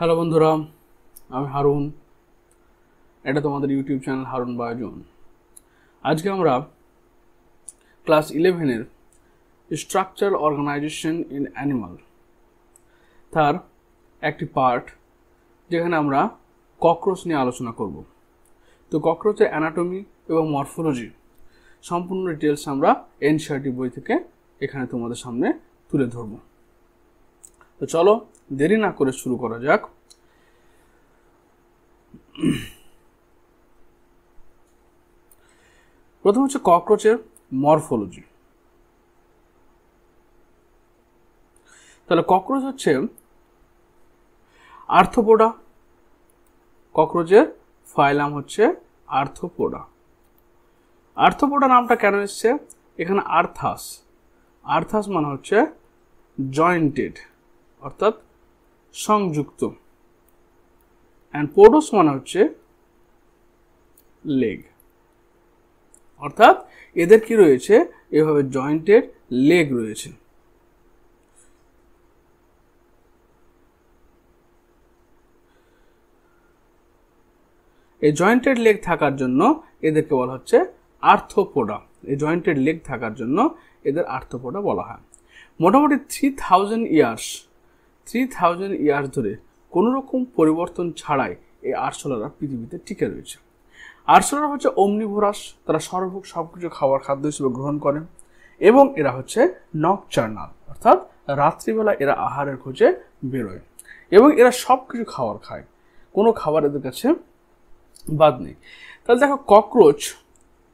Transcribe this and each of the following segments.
Hello বন্ধুরা, আমি হারুন। এটা তোমাদের ইউটিউব চ্যানেল হারুন বায়োজন। আজকে আমরা ক্লাস 11-এর স্ট্রাকচারাল অর্গানাইজেশন ইন অ্যানিমাল তার একটি পার্ট, যেখানে আমরা ককরোচ নিয়ে আলোচনা করব। তো ককরোচের অ্যানাটমি এবং মরফোলজি সম্পূর্ণ ডিটেলস আমরা এনসিইআরটি বই থেকে এখানে তোমাদের সামনে তুলে ধরব। তো চলো দেরি না করে শুরু করা যাক। প্রথম হচ্ছে ককরোচের মরফোলজি। তাহলে ককরোচ হচ্ছে আর্থ্রোপোডা। ককরোচের ফাইলাম হচ্ছে আর্থ্রোপোডা। আর্থ্রোপোডা নামটা কেন এসছে? এখানে আর্থাস, আর্থাস মানে হচ্ছে জয়েন্টেড অর্থাৎ সংযুক্ত, অ্যান্ড পোডোস মানে হচ্ছে লেগ, অর্থাৎ এদের কি রয়েছে, এভাবে জয়েন্টেড লেগ রয়েছে। এই জয়েন্টেড লেগ থাকার জন্য এদেরকে বলা হচ্ছে আর্থ্রোপোডা। এই জয়েন্টেড লেগ থাকার জন্য এদের আর্থ্রোপোডা বলা হয়। মোটামুটি 3000 ইয়ার্স ধরে কোনো রকম পরিবর্তন ছাড়াই এই আরশোলারা পৃথিবীতে টিকে রয়েছে। আরশোলারা হচ্ছে ওমনিভোরাস, তারা সর্বভোগ সবকিছু খাবার খাদ্য হিসেবে গ্রহণ করে, এবং এরা হচ্ছে নকচার্নাল অর্থাৎ রাত্রিবেলা এরা আহারের খোঁজে বেরোয়, এবং এরা সব কিছু খাবার খায়, কোনো খাবার এদের কাছে বাদ নেই। তাহলে দেখো, ককরোচ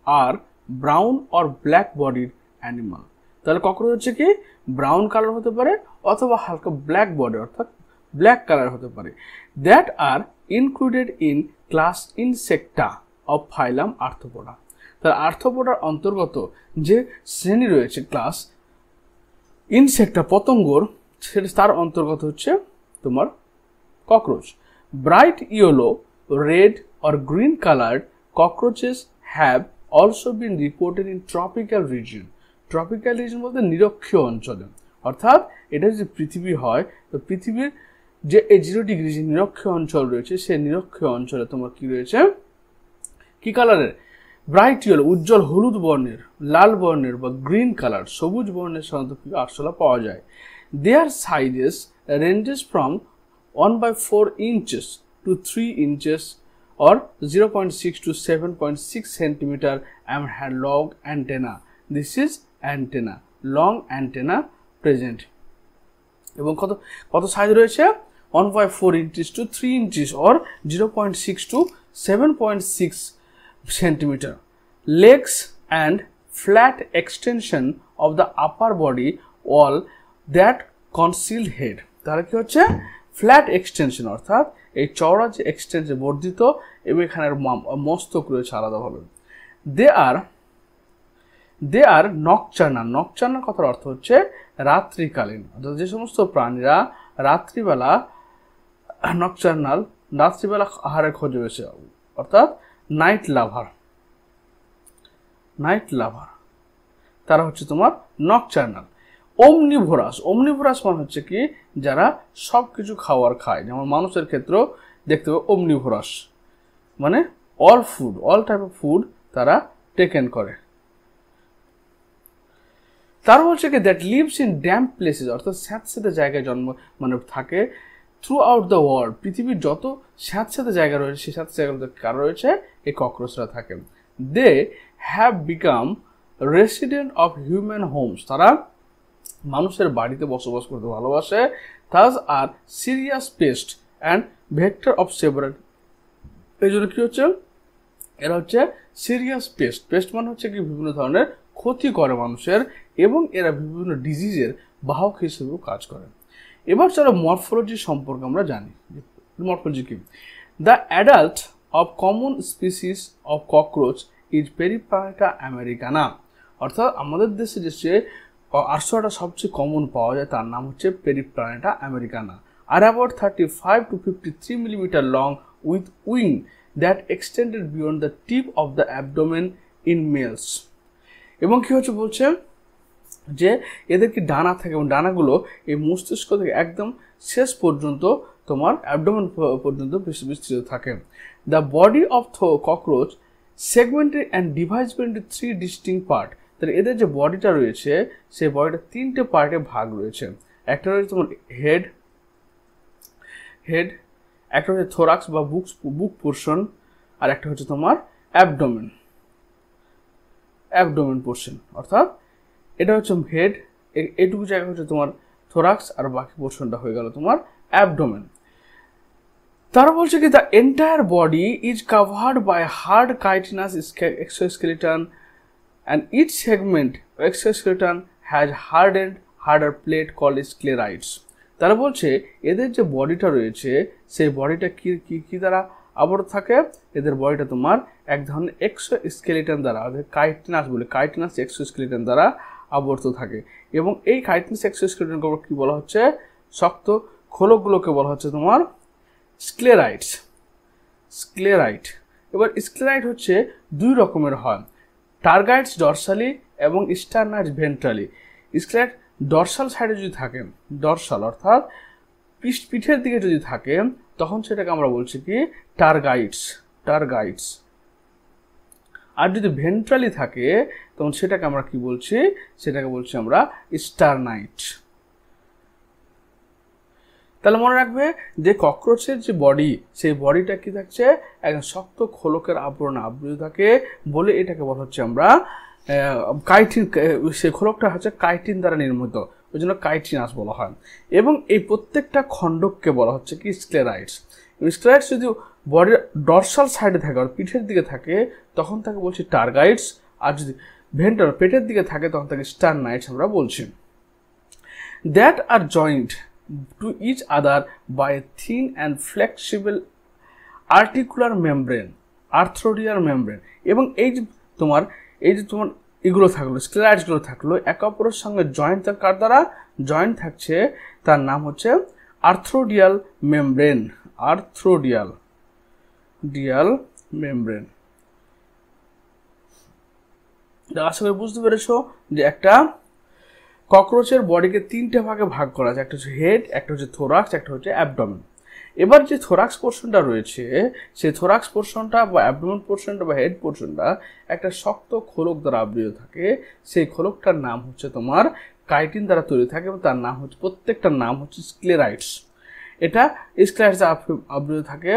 আর ব্রাউন অর ব্ল্যাক বডির অ্যানিমাল। তাহলে ককরোচ হচ্ছে কি ব্রাউন কালার হতে পারে অথবা হালকা ব্ল্যাক বডি অর্থাৎ ব্ল্যাক কালার হতে পারে। That are included in class insecta of phylum arthropoda. তার আর্থ্রোপোডার অন্তর্গত যে শ্রেণী রয়েছে ক্লাস ইনসেক্টা পতঙ্গর, সেটা তার অন্তর্গত হচ্ছে তোমার cockroach. Bright yellow, red or green colored cockroaches have also been reported in tropical region. Tropical region বলতে নিরক্ষীয় অঞ্চলে, অর্থাৎ এটা যে পৃথিবী হয়, তো পৃথিবীর যে 0 ডিগ্রি যে নিরক্ষীয় অঞ্চল রয়েছে, সেই নিরক্ষীয় অঞ্চলে তোমার কি রয়েছে, কি কালারের? ব্রাইট ইয়েলো উজ্জ্বল হলুদ বর্ণের, লাল বর্ণের বা গ্রিন কালার সবুজ বর্ণের সাধারণত আরশোলা পাওয়া যায়। Their sizes ranges from 1/4 inches to 3 inches or 0.6 to 7.6 centimeter and had long antenna. This is antenna, long antenna present. এবং কত সাইজ রয়েছে? 1/4 inches to 3 inches or 0.6 to 7.6 centimeter. Legs and flat extension of the upper body wall that conceal head. তাহলে কি হচ্ছে? Flat extension অর্থাৎ এই চওড়া যে এক্সটেনশন বর্ধিত, এবং এখানে মস্তক রয়েছে আলাদাভাবে। দে আর নকচার্নাল। নকচার্নাল কথার অর্থ হচ্ছে রাত্রিকালীন, অর্থাৎ যে সমস্ত প্রাণীরা রাত্রিবেলা নকচার্নাল, রাত্রিবেলা আহারের খোঁজে বেশি, অর্থাৎ নাইট লাভার, তারা হচ্ছে তোমার নকচার্নাল। ওমনিভোরাস, ওমনিভোরাস মানে হচ্ছে কি যারা সব কিছু খাবার খায়, যেমন মানুষের ক্ষেত্রেও দেখতে পাবো ওমনিভোরাস মানে অল টাইপ অফ ফুড তারা টেকেন করে। তার হচ্ছে কি that lives in damp places, অর্থাৎ স্যাঁতস্যাঁতে জায়গায় জন্ম থাকে থ্রু আউট দ্য ওয়ার্ল্ড। পৃথিবীর যত স্যাঁতস্যাঁতে জায়গা রয়েছে, সেই স্যাঁতস্যাঁতে জায়গাগুলোতে কারা রয়েছে? এই ককরোচরা থাকে। They have become resident of human homes, তারা মানুষের বাড়িতে বসবাস করতে ভালোবাসে। Thus are serious pest and vector of several, এই জন্য কি হচ্ছে, এরা হচ্ছে সিরিয়াস পেস্ট। পেস্ট মানে হচ্ছে কি বিভিন্ন ধরনের ক্ষতি করে মানুষের, এবং এরা বিভিন্ন ডিজিজের বাহক হিসেবেও কাজ করে। এবার চলো মরফোলজি সম্পর্কে আমরা জানি। মরফোলজি কি? The adult of common species of cockroach is Periplaneta americana, অর্থাৎ আমাদের দেশে যে আরশোলাটা সবচেয়ে কমন পাওয়া যায় তার নাম হচ্ছে পেরিপ্রানেটা আমেরিকানা। আর about 35 to 53 millimeter long with wing that extended beyond the tip of the abdomen in males. এবং কি হচ্ছে বলছে যে এদের কি ডানা থাকে, এবং ডানাগুলো এই মস্তিষ্ক থেকে একদম শেষ পর্যন্ত তোমার অ্যাবডোমেন পর্যন্ত বিস্তৃত থাকে। The body of cockroach segmented and divided into 3 distinct part. তাহলে এদের যে বডিটা রয়েছে সেই বডিটা 3টে পার্টে ভাগ রয়েছে। একটা রয়েছে তোমার হেড, একটা হচ্ছে থোরাক্স বা বুক পোর্শন, আর একটা হচ্ছে তোমার অ্যাবডোমেন পোর্শন। অর্থাৎ এটা হচ্ছে হেড, এইটুকু জায়গা হচ্ছে তোমার থোরাক্স, আর বাকি পোর্শনটা হয়ে গেল তোমার অ্যাবডোমেন। তারা বলছে কি the entire body is covered by hard chitinous exoskeleton and each segment of exoskeleton has harder plate called sclerites. তারা বলছে এদের যে বডিটা রয়েছে সেই বডিটা কি দ্বারা আবদ্ধ থাকে? এদের বডিটা তোমার এক ধরনের এক্সোস্কেলেটন দ্বারা, কাইটিনাস এক্সোস্কেলেটন দ্বারা আবদ্ধ থাকে। এবং এই কাইটিনাস এক্সোস্কেলেটনকে কি বলা হচ্ছে? শক্ত খোলকগুলোকে বলা হচ্ছে তোমার স্ক্লেরাইট। এবার স্ক্লেরাইট হচ্ছে 2 রকমের হয়, টার্গাইটস ডরসালি এবং স্টারনাইটস ভেন্ট্রালি। স্ক্লেরাইট ডরসাল সাইডে যদি থাকে, ডরসাল অর্থাৎ পিঠের দিকে যদি থাকে, তখন সেটাকে আমরা বলছি কি টার্গাইটস। আর যদি ভেন্ট্রালি থাকে তখন সেটাকে আমরা কি বলছি? সেটাকে বলছি আমরা স্টারনাইট। তাহলে মনে রাখবে যে ককরোচের যে বডি, সেই বডিটা কি থাকছে? একদম শক্ত খোলকের আবরণে আবৃত থাকে বলে এটাকে বলা হচ্ছে আমরা কাইটিন। সেই খোলকটা হচ্ছে কাইটিন দ্বারা নির্মিত, ওই জন্য কাইটিনাস বলা হয়। এবং এই প্রত্যেকটা খণ্ডককে বলা হচ্ছে কি স্ক্লেরাইটস। স্ক্লেরাইটস যদি বডির ডরসাল সাইডে থাকে আর পিঠের দিকে থাকে তখন তাকে বলছি টার্গাইটস, আর যদি পেটের দিকে থাকে তখন তাকে স্টারনাইটস আমরা বলছি। That are joint to each other by a thin and flexible articular membrane, arthrodial membrane। এবং এই যে তোমার এগুলো থাকলো, স্ক্লেরাইটসগুলো থাকলো, একে অপরের সঙ্গে জয়েন্ট কার দ্বারা জয়েন্ট থাকছে? তার নাম হচ্ছে আর্থ্রোডিয়াল মেমব্রেন। আশা করি বুঝতে পেরেছো যে একটা ককরোচের বডিকে 3টে ভাগে ভাগ করা আছে, একটা হচ্ছে হেড, একটা হচ্ছে থোরাক্স, একটা হচ্ছে অ্যাবডোমেন। এবার যে থোরাক্স পোর্শনটা রয়েছে সেই থোরাক্স পোর্শনটা বা অ্যাবডোমেন পোর্শনটা বা হেড পোর্শনটা একটা শক্ত খোলক দ্বারা আবৃত থাকে। সেই খোলকটার নাম হচ্ছে তোমার কাইটিন দ্বারা তৈরি থাকে এবং তার নাম হচ্ছে, প্রত্যেকটার নাম হচ্ছে স্ক্লেরাইটস। এটা স্ক্লেরাইটস আবৃত থাকে।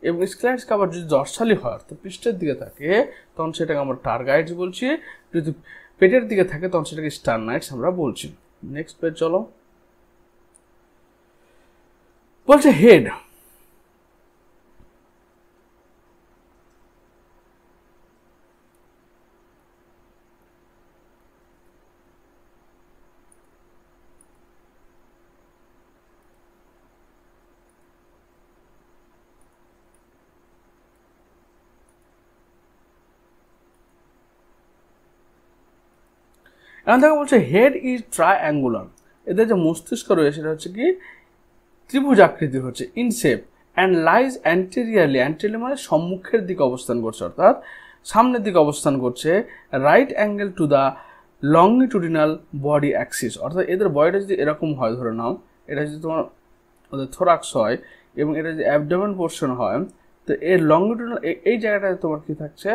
এবং স্ক্লেরাইটসকে আবার যদি ডরসালি হয় তো পৃষ্ঠের দিকে থাকে তখন সেটাকে আমরা টার্গাইটস বলছি, যদি পেটের দিকে থাকে তখন সেটাকে স্টারনাইটস আমরা বলছি। নেক্সট পেজ চলো। বলছে হেড। এখন দেখো বলছে হেড ইজ ট্রায়াঙ্গুলার। এদের যে মস্তিষ্ক রয়েছে সেটা হচ্ছে কি ত্রিভুজ আকৃতি হচ্ছে, ইন শেপ, অ্যান্ড লাইজ অ্যান্টেরিয়ারলি মানে সম্মুখের দিকে অবস্থান করছে, অর্থাৎ সামনের দিকে অবস্থান করছে, right angle to the longitudinal body axis. অর্থাৎ এদের বডিটা যদি এরকম হয়, ধরে নাও এটা যদি তোমার ওদের থোরাক্স হয় এবং এটা যদি অ্যাবডোমেন পোর্শন হয়, তো এর লংগিটুডিনাল এই জায়গাটায় তোমার কি থাকছে?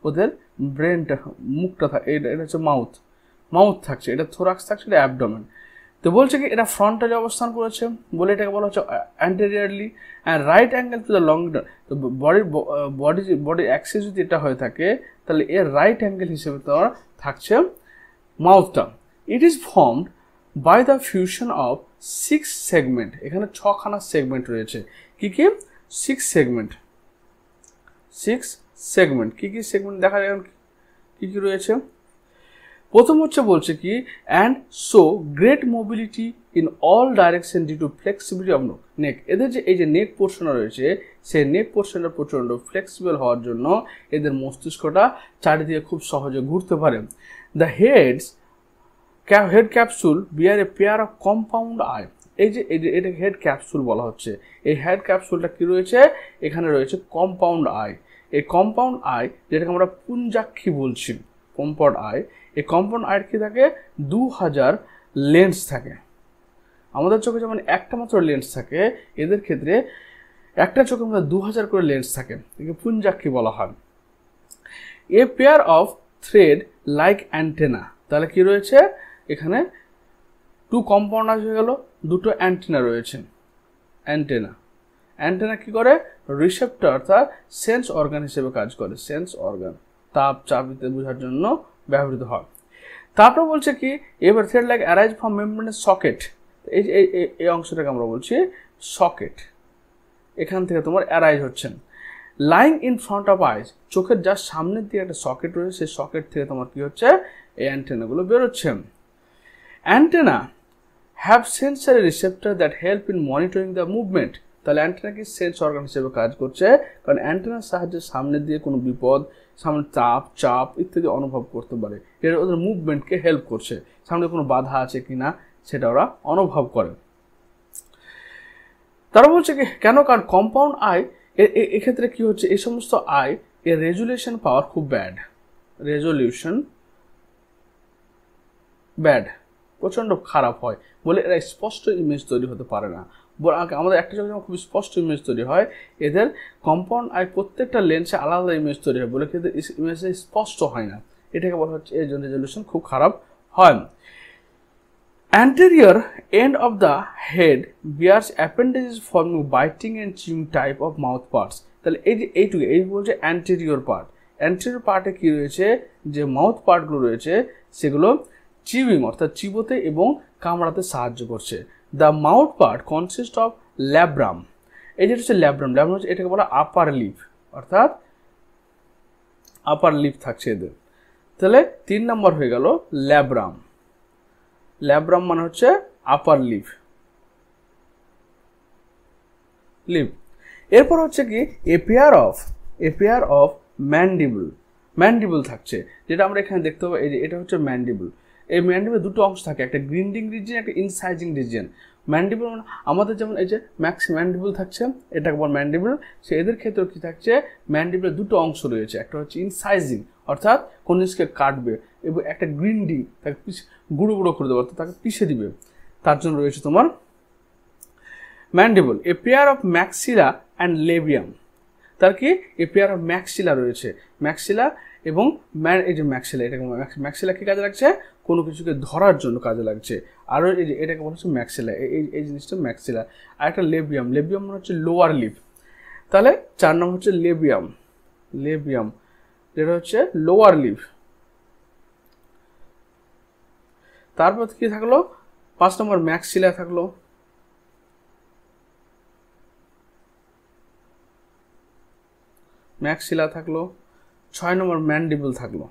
ওদের ব্রেনটা, মুখটা এটা হচ্ছে মাউথ থাকছে, এটা থোরাক্স থাকছে, এটা অ্যাবডোমেন। তো বলছে কি এটা ফ্রন্টালি অবস্থান করেছে বলে এটাকে বলা হচ্ছে anteriorly, and right angle to the longitudinal. তো বডি অ্যাক্সিস যদি এটা হয়ে থাকে তাহলে এর রাইট অ্যাঙ্গেল হিসেবে তোমার থাকছে মাউথটা। It is formed by the fusion of 6 segment. এখানে 6খানা সেগমেন্ট রয়েছে। কি 6 সেগমেন্ট। কি সেগমেন্ট দেখা যায় কি রয়েছে? প্রথম হচ্ছে বলছে কি and so great mobility in all direction due to flexibility of neck. এদের যে এই যে নেক পোর্শনটা রয়েছে সেই নেক পোর্শনটা প্রচণ্ড ফ্লেক্সিবল হওয়ার জন্য এদের মস্তিষ্কটা চারিদিকে খুব সহজে ঘুরতে পারে। The head capsule bear a pair of compound eye. এই যে এটাকে হেড ক্যাপসুল বলা হচ্ছে। এই হেড ক্যাপসুলটা কি রয়েছে? এখানে রয়েছে কম্পাউন্ড আই। এই কম্পাউন্ড আই যেটাকে আমরা পুঞ্জাক্ষী বলছি, কম্পাউন্ড আই, এই কম্পাউন্ড আইয়ের কি থাকে? 2000 লেন্স থাকে। আমাদের চোখে যেমন একটা মাত্র লেন্স থাকে, এদের ক্ষেত্রে একটা চোখের মধ্যে 2000 করে লেন্স থাকে, একে পুঞ্জাক্ষী বলা হয়। এ pair of thread like antenna, তাহলে কি রয়েছে এখানে, টু কম্পাউন্ড হয়ে গেল, দুটো অ্যান্টেনা রয়েছে। অ্যান্টেনা কি করে, রিসেপ্টর অর্থাৎ সেন্স অর্গান হিসেবে কাজ করে, সেন্স অর্গান, তাপ চাপ ইত্যাদি বোঝার জন্য ব্যবহৃত হয়। তারপর বলছে কি, এবার থ্রেড লাইক অ্যারাইজ ফ্রম মেমব্রেনের সকেট, এই অংশটাকে আমরা বলছি সকেট, এখান থেকে তোমার অ্যারাইজ হচ্ছেন। লাইং ইন ফ্রন্ট অফ আইজ, চোখের যার সামনের দিকে একটা সকেট রয়েছে, সেই সকেট থেকে তোমার কি হচ্ছে, এই অ্যান্টেনাগুলো বেরোচ্ছে। Antenna have sensory receptor that help in monitoring the movement, তাহলে অ্যান্টেনা কি সেন্স অর্গান হিসেবে কাজ করছে, কারণ অ্যান্টেনার সাহায্যে সামনের দিকে কোনো বিপদ, সামনে তাপ চাপ ইত্যাদি অনুভব করতে পারে, এটা ওদের মুভমেন্টকে হেল্প করছে, সামনে কোনো বাধা আছে কিনা সেটা ওরা অনুভব করে। তারা বলছে কি কেন, কারণ কম্পাউন্ড আই এক্ষেত্রে কি হচ্ছে, এই সমস্ত আই এর রেজুলেশন পাওয়ার খুব ব্যাড, রেজলিউশন ব্যাড, প্রচণ্ড খারাপ হয় বলে এরা স্পষ্ট ইমেজ তৈরি হতে পারে না। আমাদের একটা চোখে যখন খুব স্পষ্ট ইমেজ তৈরি হয়, এদের কম্পাউন্ড আই প্রত্যেকটা লেন্সে আলাদা ইমেজ তৈরি হয় বলে কিন্তু ইমেজটা স্পষ্ট হয় না, এটাকে বলা হচ্ছে এর জন্য রেজলিউশন খুব খারাপ হয়। Anterior end of the head bears appendages forming biting and chewing type of mouth parts, তাহলে এই যে এইটুকু এই বলছে অ্যান্টেরিয়র পার্ট, অ্যান্টেরিয়র পার্টে কি রয়েছে, যে মাউথ পার্টগুলো রয়েছে সেগুলো চিউইং অর্থাৎ চিবোতে এবং কামড়াতে সাহায্য করছে। The mouth part consist of labrum, এই যেটা হচ্ছে ল্যাব্রাম, ল্যাব্রাম হচ্ছে এটাকে বলা আপার লিপ, অর্থাৎ আপার লিপ থাকছে এদের। তাহলে 3 নম্বর হয়ে গেল ল্যাব্রাম, ল্যাব্রাম মানে হচ্ছে আপার লিপ। এরপর হচ্ছে কি এপিয়ার অফ ম্যান্ডিবল থাকছে, যেটা আমরা এখানে দেখতে পাবো, এই যে এটা হচ্ছে ম্যান্ডিবল। এই ম্যান্ডিবলের দুটো অংশ থাকে, একটা গ্রিন্ডিং রিজিয়ন, একটা ইনসাইজিং রিজিয়ন। ম্যান্ডিবল মানে আমাদের যেমন এই যে ম্যান্ডিবল থাকছে, এটাকে বল ম্যান্ডিবল, সে এদের ক্ষেত্রেও কি থাকছে, ম্যান্ডিবলের দুটো অংশ রয়েছে, একটা হচ্ছে ইনসাইজিং অর্থাৎ কোন জিনিসকে কাটবে, এবং একটা গ্রিন্ডিং তাকে গুঁড়ো গুঁড়ো করে দেবে অর্থাৎ তাকে পিষে দিবে, তার জন্য রয়েছে তোমার mandible. A pair of maxilla and labium, তার কি এ পেয়ার অফ ম্যাক্সিলা রয়েছে, ম্যাক্সিলা এবং এই যে ম্যাক্সিলা, এটাকে ম্যাক্সিলা কি কাজে লাগছে, কোনো কিছুকে ধরার জন্য কাজে লাগছে। আরও এই যে এটাকে বলা হচ্ছে ম্যাক্সিলা, এই জিনিসটা ম্যাক্সিলা। আর একটা লেবিয়াম মানে হচ্ছে লোয়ার লিপ, তাহলে 4 নম্বর হচ্ছে লেবিয়াম যেটা হচ্ছে লোয়ার লিপ। তারপর কি থাকলো, 5 নম্বর ম্যাক্সিলা থাকলো, ম্যাক্সিলা থাকলো, 6 নম্বর ম্যান্ডিবল থাকলো।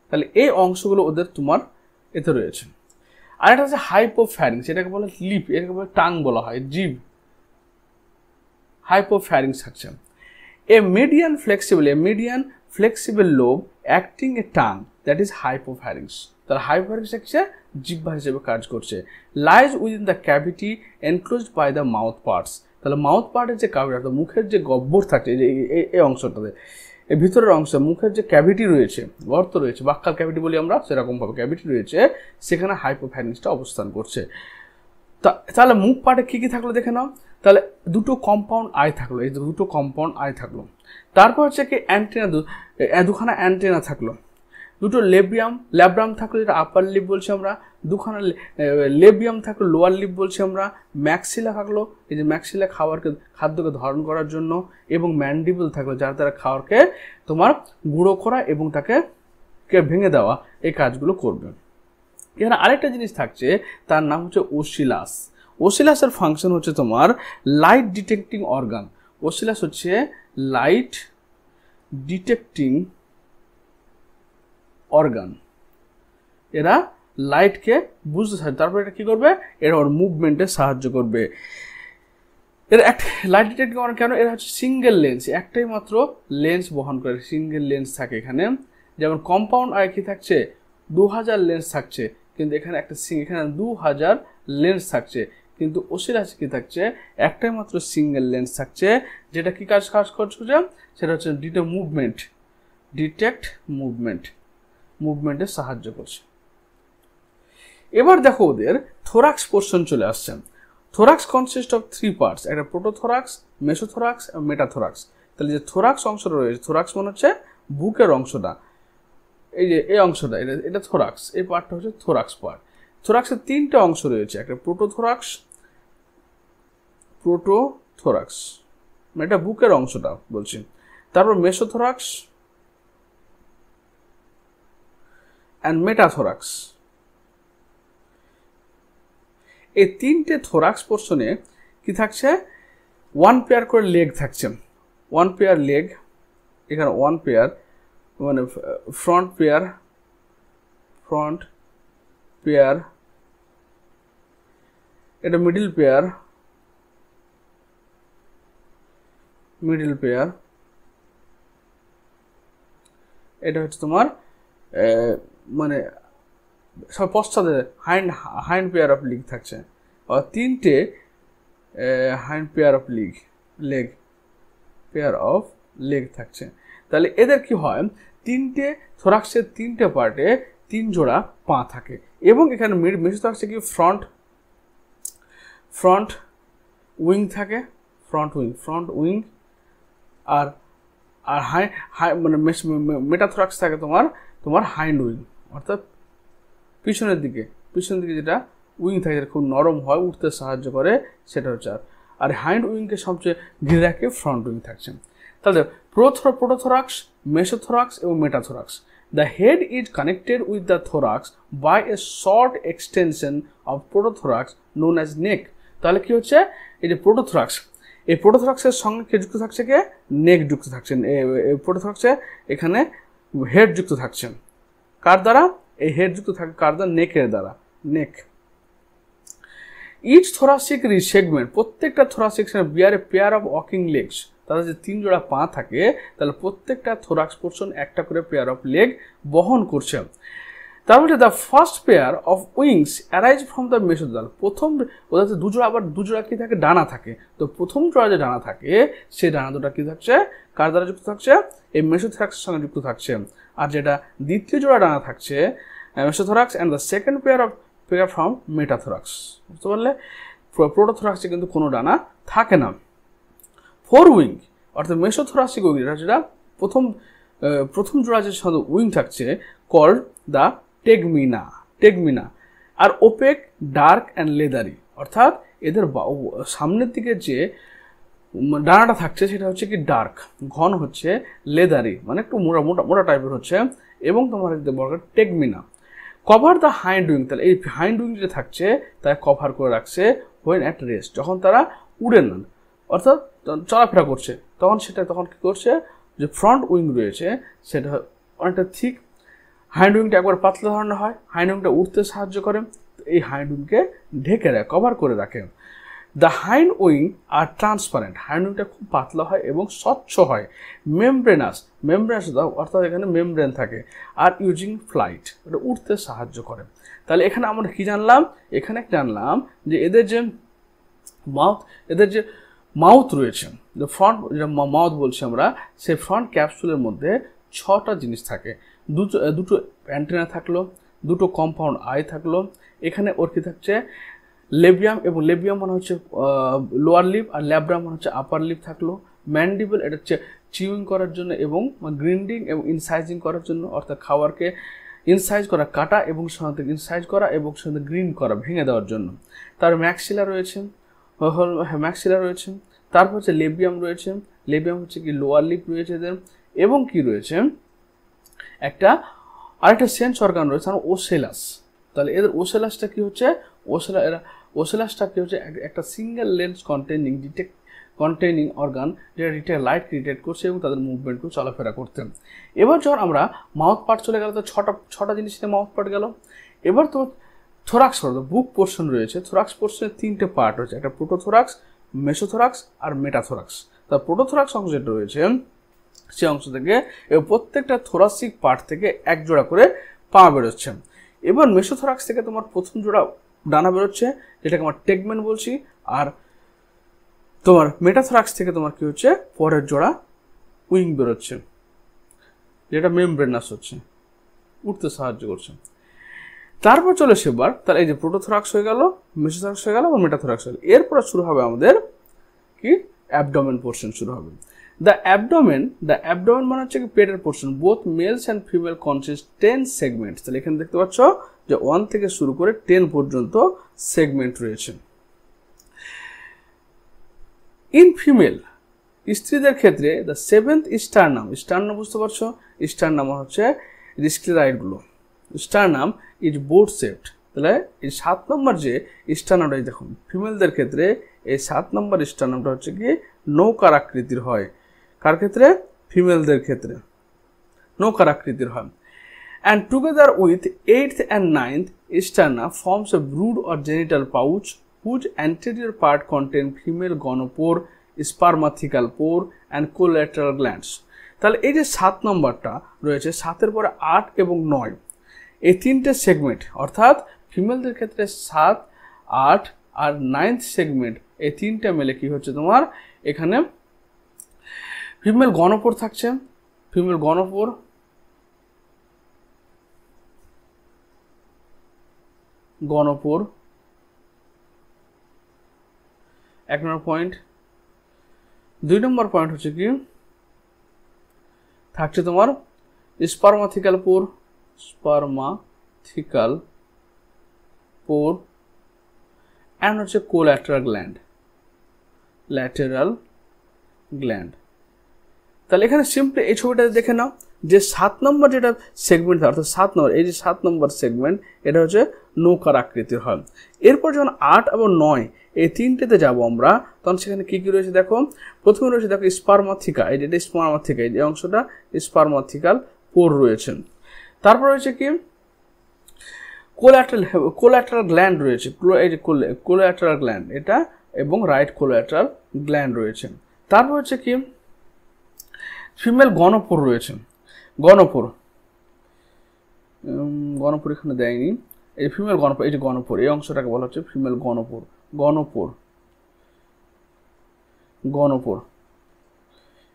তাহলে এই অংশগুলো ওদের তোমার এতে রয়েছে। আর একটা হচ্ছে হাইপোফ্যারিংস, এটাকে বলে লিপ, এটাকে বলে টাং বলা হয়, জিভ। হাইপোফ্যারিংস থাকছে। A median flexible lobe acting a tongue, that is hypopharynx. তাহলে হাইপোফ্যারিংস হচ্ছে জিহ্বা হিসেবে কাজ করছে। Lies within the cavity enclosed by the mouth parts, তাহলে মাউথ পার্টের যে ক্যাভিটি অর্থাৎ মুখের যে গহ্বর থাকে, যে এই অংশটাতে, এই ভিতরের অংশে মুখের যে ক্যাভিটি রয়েছে, গর্ত রয়েছে, বাক্কাল ক্যাভিটি বলি আমরা, সেরকমভাবে ক্যাভিটি রয়েছে, সেখানে হাইপোফ্যারিংসটা অবস্থান করছে। তাহলে মুখ পার্টে কী কী থাকলো দেখে নাও, তাহলে দুটো কম্পাউন্ড আই থাকলো, এই দুটো কম্পাউন্ড আই থাকলো। তারপর হচ্ছে কি অ্যান্টেনা, দুখানা অ্যান্টেনা থাকলো, দুটো ল্যাব্রাম থাকলো, যেটা আপার লিপ বলছি আমরা, দুখানা লেবিয়াম থাকলো, লোয়ার লিপ বলছি আমরা, ম্যাক্সিলা থাকলো, এই যে ম্যাক্সিলা খাদ্যকে ধারণ করার জন্য, এবং ম্যান্ডিবল থাকলো যার দ্বারা খাবারকে তোমার গুঁড়ো করা এবং তাকে ভেঙে দেওয়া, এই কাজগুলো করবে। এখানে আরেকটা জিনিস থাকছে, তার নাম হচ্ছে ওসিলাসের ফাংশন হচ্ছে তোমার লাইট ডিটেক্টিং অর্গান। ওসিলাস হচ্ছে লাইট ডিটেক্টিং অর্গান, এরা লাইটকে বুঝতে সাহায্য, তারপর এটা কি করবে, এরা ওর মুভমেন্টে সাহায্য করবে। এর একটা লাইট ডিটেক্টিং অর্গান কেন, এরা হচ্ছে সিঙ্গেল লেন্স, একটাই মাত্র লেন্স বহন করে, সিঙ্গেল লেন্স থাকে এখানে। যেমন কম্পাউন্ড আই কি থাকছে, 2000 লেন্স থাকছে, কিন্তু এখানে এখানে 2000 লেন্স থাকছে, কিন্তু ওসিলাসে কি থাকছে, একটাই মাত্র সিঙ্গেল লেন্স থাকছে, যেটা কি কাজ করছে, সেটা হচ্ছে ডিটেক্ট মুভমেন্টে সাহায্য করছে। এবার দেখো ওদের থোরাক্স পোর্শন চলে আসছে। থোরাক্স কনসিস্ট অফ 3 পার্টস, একটা প্রোটোথোরাক্স, মেসোথোরাক্স এবং মেটাথোরাক্স। তাহলে যে থোরাক্স অংশটা রয়েছে, থোরাক্স মানে হচ্ছে বুকের অংশটা, এই যে এই অংশটা, এটা থোরাক্স, এই পার্টটা হচ্ছে থোরাক্স পার্ট। থোরাক্সের 3টে অংশ রয়েছে, একটা প্রোটোথোরাক্স, এটা বুকের অংশটা বলছি, তারপর মেসোথোরাক্স অ্যান্ড মেটাথোরাক্স। এই 3টে থোরাক্স পোর্শনে কি থাকছে, 1 পেয়ার করে লেগ থাকছে, 1 পেয়ার লেগ, এখানে 1 পেয়ার মানে ফ্রন্ট পেয়ার, এটা মিডল পেয়ার, এটা হচ্ছে তোমার মানে সব পশ্চাতে হাইন্ড পেয়ার অফ লিগ থাকছে, আর 3টে হাইন্ড পেয়ার অফ লেগ থাকছে। তাহলে এদের কি হয়, 3টে থোরাক্সের 3টে পার্টে 3 জোড়া পা থাকে, এবং এখানে মেসোথোরাক্সে কি ফ্রন্ট উইং থাকে, ফ্রন্ট উইং, আর মানে মেটাথোরাক্স থাকে তোমার হাইন্ড উইং, অর্থাৎ পিছনের দিকে যেটা উইং থাকে, যেটা খুব নরম হয়, উঠতে সাহায্য করে, সেটা হচ্ছে। আর হাইন্ড উইংকে সবচেয়ে ঘিরে রাখে ফ্রন্ট উইং থাকছে। তাহলে প্রোটোথোরাক্স, মেসোথোরাক্স এবং metathorax. The head is connected with the thorax by a short extension of prothorax known as neck. তাহলে কি হচ্ছে, এই যে প্রোটোথোরাক্স, এই প্রোটোথোরাক্সের সঙ্গে কে যুক্ত থাকছে, কে নেক যুক্ত থাকছেন। প্রোটোথোরাক্সে এখানে হেড যুক্ত থাকছেন, কার দ্বারা, এই হেড যুক্ত থাকে কার দ্বারা, নেকের দ্বারা, নেক। ইচ থোরাসিক সেগমেন্ট, প্রত্যেকটা thoracic bear a pair of walking legs. তাদের যে 3 জোড়া পা থাকে, তাহলে প্রত্যেকটা থোরাক্স পোর্শন একটা করে পেয়ার অফ লেগ বহন করছে। তারপরে the first pair of wings arise from the mesothoral. প্রথম ওদের দু জোড়া কি থাকে, ডানা থাকে। তো প্রথম জোড়া যে ডানা থাকে, সেই ডানা দুটা কি থাকছে, কার দ্বারা যুক্ত থাকছে, এই মেসোথোরাক্সের সঙ্গে যুক্ত থাকছে। আর যেটা দ্বিতীয় জোড়া ডানা থাকছে, mesothorax, and the second pair from metathorax. বুঝতে পারলে, প্রোটোথোরাক্সে কিন্তু কোনো ডানা থাকে না। 4 উইং অর্থাৎ মেসোথোরাসিক উইং, যেটা প্রথম জোড়া যে উইং থাকছে, called the tegmina, are opaque, dark and leathery, অর্থাৎ এদের সামনের দিকে যে ডানাটা থাকছে সেটা হচ্ছে কি ডার্ক, ঘন হচ্ছে, লেদারি মানে একটু মোটা টাইপের হচ্ছে, এবং তোমার টেগমিনা। কভার দ্য হাইন্ড উইং, তাহলে এই হাইন্ড উইং যেটা থাকছে তাই কভার করে রাখছে হোয়েন অ্যাট রেস্ট, যখন তারা উড়ে না, অর্থাৎ চলাফেরা করছে, তখন কি করছে, যে ফ্রন্ট উইং রয়েছে সেটা অনেকটা ঠিক, হাইন্ড উইংটা একবার পাতলা ধরনের হয়, হাইন্ড উইংটা উঠতে সাহায্য করে, এই হাইন্ড উইংকে ঢেকে রাখে, কভার করে রাখে। The hind wing are transparent, hind উইংটা খুব পাতলা হয় এবং স্বচ্ছ হয়। মেমব্রেনাস অর্থাৎ এখানে মেমব্রেন থাকে, আর ইউজিং ফ্লাইট, এটা উঠতে সাহায্য করে। তাহলে এখানে আমরা কি জানলাম, জানলাম যে এদের যে মাউথ রয়েছে, যে ফ্রন্ট যেটা মাউথ বলছি আমরা, সেই ফ্রন্ট ক্যাপসুলের মধ্যে 6টা জিনিস থাকে। দুটো অ্যান্টেনা থাকলো, দুটো কম্পাউন্ড আই থাকলো, এখানে ওর কি থাকছে, লেবিয়াম, এবং লেবিয়াম মানে হচ্ছে লোয়ার লিপ, আর ল্যাব্রাম মানে হচ্ছে আপার লিপ থাকলো। ম্যান্ডিবল, এটা হচ্ছে চিউইং করার জন্য এবং গ্রিন্ডিং এবং ইনসাইজিং করার জন্য, অর্থাৎ খাবারকে ইনসাইজ করা, কাটা এবং সাথে ইনসাইজ করা এবং সাথে গ্রিন করা, ভেঙে দেওয়ার জন্য। তার ম্যাক্সিলা রয়েছে, তারপর হচ্ছে লেবিয়াম রয়েছে, লেবিয়াম হচ্ছে কি লোয়ার লিপ রয়েছে এদের, এবং কি রয়েছে আরেকটা সেন্স অর্গান রয়েছে ওসেলাস। তাহলে এদের ওসেলাসটা কি হচ্ছে, ওসেলাসটা কি হচ্ছে, একটা সিঙ্গেল লেন্স কন্টেইনিং অর্গান, যেটা লাইট ডিটেক্ট করছে এবং তাদের মুভমেন্টকেও চলাফেরা করতে। এবার যখন আমরা মাউথ পার্ট চলে গেল, তো ছটা জিনিস নিয়ে মাউথ পার্ট গেল। এবার তো থোরাক্স, বুক পোর্শন রয়েছে, থোরাক্স পোর্শনের 3টে পার্ট রয়েছে, একটা প্রোটোথোরাক্স, মেসোথোরাক্স আর মেটাথোরাক্স। তার প্রোটোথোরাক্স অংশ যেটা রয়েছে, সে অংশ থেকে এবং প্রত্যেকটা থোরাসিক পার্ট থেকে 1 জোড়া করে পা বেরোচ্ছে। এবার মেসোথোরাক্স থেকে তোমার প্রথম জোড়া ডানা বেরোচ্ছে, যেটাকে আমরা টেগমেন বলছি, আর তোমার মেটাথোরাক্স থেকে তোমার কি হচ্ছে, পরের জোড়া উইং বেরোচ্ছে, যেটা মেমব্রেনাস হচ্ছে, উঠতে সাহায্য করছে। তারপর চলে সেবার তাহলে এই যে প্রোটোথোরাক্স হয়ে গেল, মেসোথোরাক্স হয়ে গেল এবং মেটাথোরাক্স হয়ে গেল। এরপর শুরু হবে আমাদের কি অ্যাবডোমেন পোর্শন শুরু হবে। দ্য অ্যাবডোমেন মানে হচ্ছে কি পেটের portion. Both males and female consist 10 segments. তাহলে এখানে দেখতে পাচ্ছ যে 1 থেকে শুরু করে 10 পর্যন্ত সেগমেন্ট রয়েছে। ইন ফিমেল স্ত্রীদের ক্ষেত্রে দ্য 7th স্টারনাম বুঝতে পারছো, স্টারনাম হচ্ছে স্ক্লেরাইডগুলো, স্টারনাম ইজ বোট শেপড। তাহলে এই 7 নম্বর যে স্টারনামটা দেখুন ফিমেলদের ক্ষেত্রে এই 7 নম্বর স্টারনামটা হচ্ছে কি নৌকার আকৃতির হয়। কার ক্ষেত্রে? ফিমেলদের ক্ষেত্রে নৌকার আকৃতির হয়। And together with 8th and 9th sterna forms a brood or genital pouch whose anterior part contain female gonopore, spermatical pore and collateral glands. তাহলে এই যে 7 নম্বরটা রয়েছে, 7-এর পরে 8 এবং 9 এই তিনটে সেগমেন্ট, অর্থাৎ ফিমেলদের ক্ষেত্রে 7, 8 আর 9th সেগমেন্ট এই তিনটা মিলে কি হচ্ছে তোমার এখানে ফিমেল গনোপোর থাকছে। ফিমেল গনোপোর এক নম্বর পয়েন্ট। 2 নম্বর পয়েন্ট হচ্ছে কি থাকছে তোমার স্পারমাথিক্যাল পোর অ্যান্ড হচ্ছে কোল্যাটেরাল গ্ল্যান্ড। তাহলে এখানে সিম্পলি এই ছবিটা দেখে নাও যে 7 নম্বর যেটা সেগমেন্ট অর্থাৎ 7 নম্বর এই যে 7 নম্বর সেগমেন্ট এটা হচ্ছে নৌকার আকৃতির হয়। এরপর যখন 8 এবং 9 এই তিনটেতে যাব আমরা, তখন সেখানে কি কি রয়েছে দেখো। প্রথমে রয়েছে দেখো স্পারমাথিকা, এই যেটা স্পারমাথিকা এই যে অংশটা স্পারমাথিক্যাল পোর রয়েছে। তারপর রয়েছে কি কোল্যাটেরাল গ্ল্যান্ড রয়েছে, এই যে কোল্যাটেরাল গ্ল্যান্ড এটা এবং রাইট কোল্যাটেরাল গ্ল্যান্ড রয়েছে। তারপর হচ্ছে কি ফিমেল গনোপোর রয়েছে। গনোপোর এখানে দেয়নি, এই ফিমেল গনোপোর এই যে গনোপোর এই অংশটাকে বলা হচ্ছে ফিমেল গনোপোর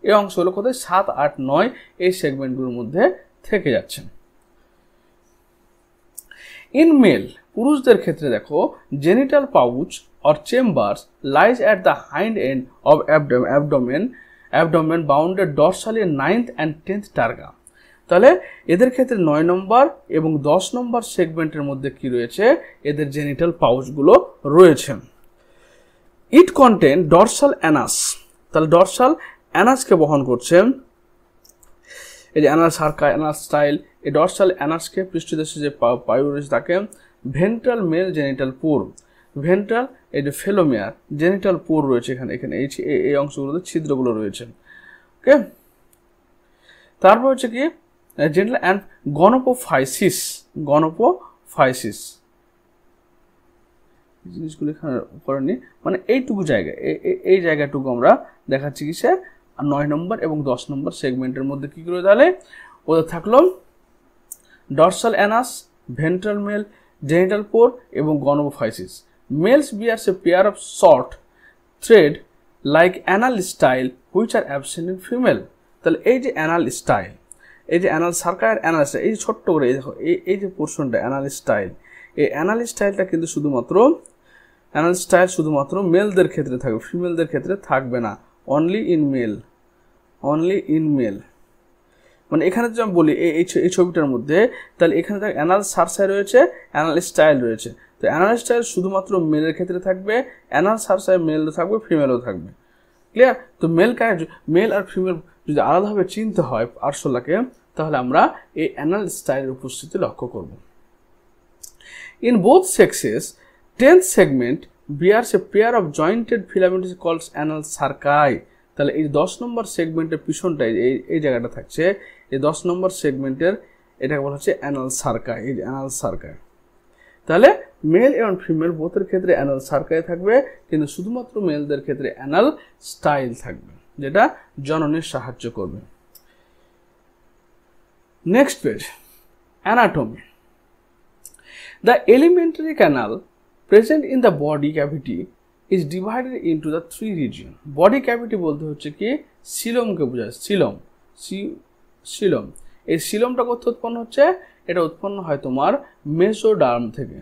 এই অংশ হলো কোথায় 7, 8, 9 এই সেগমেন্টগুলোর মধ্যে থেকে যাচ্ছে। ইন মেল পুরুষদের ক্ষেত্রে দেখো genital pouch or chambers lies at the hind end of abdomen bounded dorsally 9th and 10th terga. তাহলে এদের ক্ষেত্রে 9 নম্বর এবং 10 নম্বর সেগমেন্টের মধ্যে কি রয়েছে এদের জেনিটাল পাউচগুলো রয়েছে। ইট কন্টেন ডরসাল অ্যানাস, তাহলে ডরসাল অ্যানাসকে বহন করছে এই যে অ্যানাস সার্কা অ্যানাস স্টাইল। এই ডরসাল অ্যানাসকে পৃষ্ঠদেশে যে পায়ু রয়েছে তাকে ভেন্ট্রাল মেল জেনিটাল পোর, ভেন্ট্রাল এই যে ফেলোমিয়ার জেনিটাল পোর রয়েছে এখানে এই অংশগুলোতে ছিদ্রগুলো রয়েছে। ওকে, তারপর হচ্ছে কি জেনিটাল অ্যান্ড গনোপোফাইসিস জিনিসগুলো এখানে করেনি, মানে এইটুকু জায়গা এই জায়গাটুকু আমরা দেখাচ্ছি কি সে 9 নম্বর এবং 10 নম্বর সেগমেন্টের মধ্যে কি করে তাহলে ওদের থাকলো dorsal anus, ventral male genital pore এবং gonapophysis. Males bears a pair of short thread like anal style which are absent in female. তাহলে এই যে অ্যানাল স্টাইল, এই যে অ্যানাল সার্কা আর অ্যানাল স্টাইল এই যে ছোট্ট করে দেখো এই যে পোর্শনটা অ্যানাল স্টাইল, এই অ্যানাল স্টাইলটা কিন্তু শুধুমাত্র মেলদের ক্ষেত্রে থাকবে, ফিমেলদের ক্ষেত্রে থাকবে না। অনলি ইন মেল মানে এখানে যদি আমি বলি এই ছবিটার মধ্যে তাহলে এখানে অ্যানাল সারসাই রয়েছে, অ্যানাল স্টাইল রয়েছে। তো অ্যানাল স্টাইল শুধুমাত্র মেলের ক্ষেত্রে থাকবে, অ্যানাল সারসাই মেলও থাকবে, ফিমেলও থাকবে। ক্লিয়ার? তো মেল আর ফিমেল যদি আলাদাভাবে চিনতে হয় আরশোলাকে তাহলে আমরা এই অ্যানাল স্টাইলের উপস্থিতি লক্ষ্য করব। In both sexes 10th segment bears a pair of jointed filaments called anal sarci. তাহলে এই 10 নম্বর সেগমেন্টের পিছনটাই এই জায়গাটা থাকছে, এই 10 নম্বর সেগমেন্টের এটাকে বলা হচ্ছে অ্যানাল সার্কাই, এই অ্যানাল সার্কাই। তাহলে মেল এবং ফিমেল বোথের ক্ষেত্রে অ্যানাল সার্কাই থাকবে, কিন্তু শুধুমাত্র মেলদের ক্ষেত্রে অ্যানাল স্টাইল থাকবে যেটা জননের সাহায্য করবে। Next page, anatomy. The alimentary canal present in the body cavity is divided into the 3 region. Body cavity বলতে হচ্ছে কি সিলমকে বোঝায়, সিলম। এই সিলমটা কোথা উৎপন্ন হচ্ছে? এটা উৎপন্ন হয় তোমার মেসোডার্ম থেকে।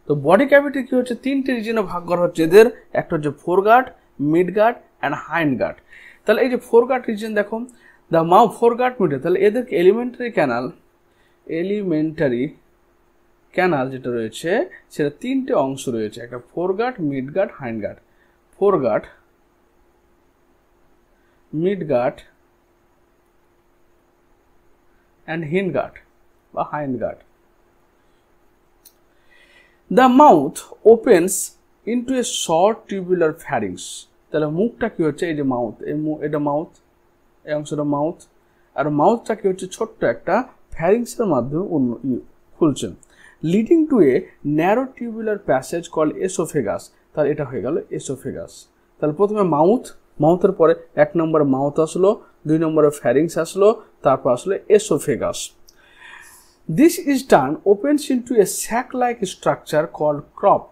তো বডি ক্যাভিটি কি হচ্ছে, তিনটে রিজনে ভাগ করা হচ্ছে এদের, একটা হচ্ছে ফোরগার্ড, মিডগার্ড অ্যান্ড হাইন্ডগার্ড। তাহলে এই যে ফোরগার্ড রিজন দেখো, দ্য ফোরগার্ড মিডে, তাহলে এদেরকে এলিমেন্টারি ক্যানাল যেটা রয়েছে সেটা তিনটে অংশ রয়েছে, একটা ফোরগার্ড, মিডগার্ড, হাইন্ডগার্ড। ফোরগার্ড, মিডগার্ড অ্যান্ড হিন্ডগার্ড বা হাইন্ডগার্ড। The mouth opens into a short tubular pharynx. তাহলে মুখটা কি হচ্ছে, এই যে মাউথ, এটা মাউথ, এই অংশটা মাউথ, আর মাউথটা কি হচ্ছে ছোট্ট একটা ফ্যারিংসের মাধ্যমে খুলছে, leading to A narrow tubular passage call oesophagus. তাহলে এটা হয়ে গেল এসোফেগাস। তাহলে প্রথমে মাউথের পরে 1 নম্বরে মাউথ আসলো, 2 নম্বরে ফ্যারিংস আসলো, তারপর আসলো oesophagus. This is done opens into a sac-like structure called crop.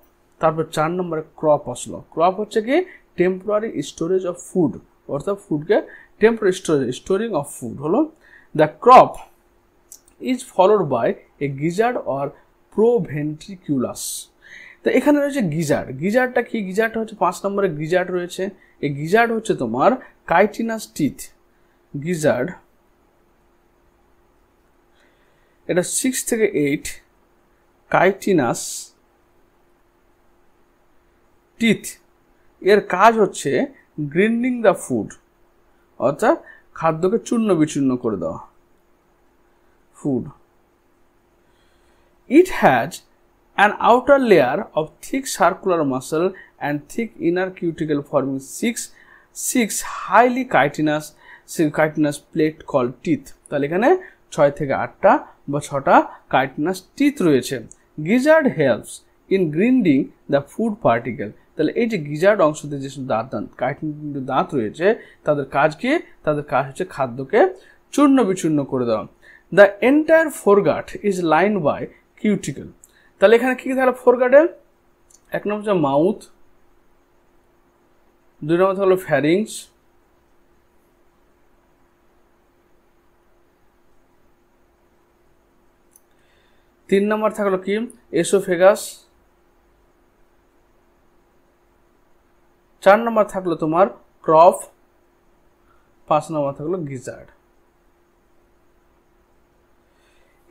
তারপর 4 নম্বরে ক্রপ আসলো। ক্রপ হচ্ছে কি টেম্পোরারি স্টোরেজ অফ ফুড, অর্থাৎ ফুডকে টেম্পোরারি স্টোরিং অফ ফুড হলো। The crop is followed by a gizzard or proventriculus. তো এখানে রয়েছে গিজার্ড। গিজার্ডটা কি, গিজার্ডটা হচ্ছে 5 নম্বরে গিজার্ড রয়েছে। এই গিজার্ড হচ্ছে তোমার কাইটিনাস টিথ। গিজার্ড এটা 6 থেকে 8 কাইটিনাস টিথ। এর কাজ হচ্ছে গ্রিন্ডিং দ্য ফুড, অর্থাৎ খাদ্যকে চূর্ণ বিচূর্ণ করে দেওয়া, food. It has an outer layer of thick circular muscle and thick inner cuticle forming six highly chitinous plate call teeth. তাহলে এখানে 6 থেকে 8টা বা 6টা কাইটিনাস টিথ রয়েছে। Gizzard helps in grinding the food particle. তাহলে এই যে গিজার্ড অংশতে যেসব দাঁত রয়েছে তাদের কাজ কি, তাদের কাজ হচ্ছে খাদ্যকে চূর্ণ বিচূর্ণ করে দেওয়া। The entire foregut is line by cuticle. তাহলে এখানে কি থাকলো ফোরগার্ডে, 1 নম্বর হচ্ছে মাউথ, 2 নম্বর থাকলো ফ্যারিংস, 3 নম্বর থাকলো কি এসোফেগাস, 4 নম্বর থাকলো তোমার ক্রপ, 5 নম্বর থাকলো গিজার্ড।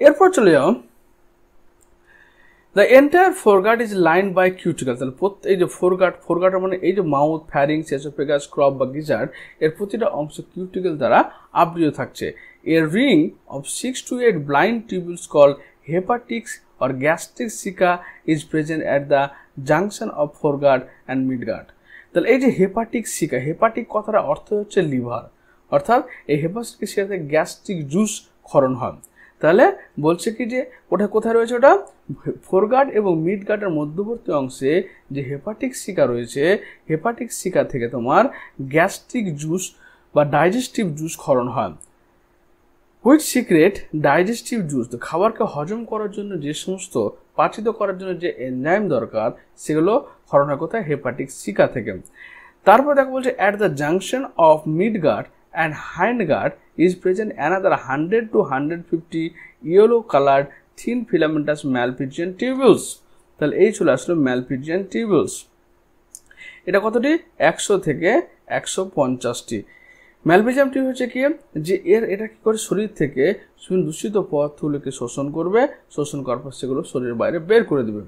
এরপর চলে যাও, the entire foregut is line by cuticle. তাহলে এই যে ফোরগার্ড মানে এই যে মাউথ, ফ্যারিংস, এসোফেগাস, ক্রপ বা গিজার্ড, এর প্রতিটা অংশ কিউটিকল দ্বারা আবৃত থাকছে। A ring of 6 to 8 blind tubules call hepatics or gastric cica is present at the junction of foreguard and midguard. তাহলে এই যে হেপাটিক সিকা, হেপাটিক কথার অর্থ হচ্ছে লিভার, অর্থাৎ এই হেপাটিক সিকাতে গ্যাস্ট্রিক জুস ক্ষরণ হয়। তাহলে বলছে কি যে ওটা কোথায় রয়েছে, ওটা ফোরগার্ড এবং মিডগার্ডের মধ্যবর্তী অংশে যে হেপাটিক সিকা রয়েছে, হেপাটিক সিকা থেকে তোমার গ্যাস্ট্রিক জুস বা ডাইজেস্টিভ জুস ক্ষরণ হয়। হুইচ সিক্রেট ডাইজেস্টিভ জুস, তো খাবারকে হজম করার জন্য যে সমস্ত পাচিত করার জন্য যে এনজাইম দরকার সেগুলো ক্ষরণ হয় কোথায়, হেপাটিক সিকা থেকে। তারপর দেখো বলছে at the junction of midgut and hindgut is present another 100 to 150 yellow coloured thin filamentous Malpighian tubules. তাহলে এই চলে আসলো ম্যালপিজিয়ান টিউবুলস। এটা কতটি, 100 থেকে 150টি। ম্যালপিজিয়াম টিউব হচ্ছে কি যে এটা কি করে শরীর থেকে দূষিত পদার্থগুলোকে শোষণ করবে, শোষণ করার পর সেগুলো শরীরের বাইরে বের করে দেবে।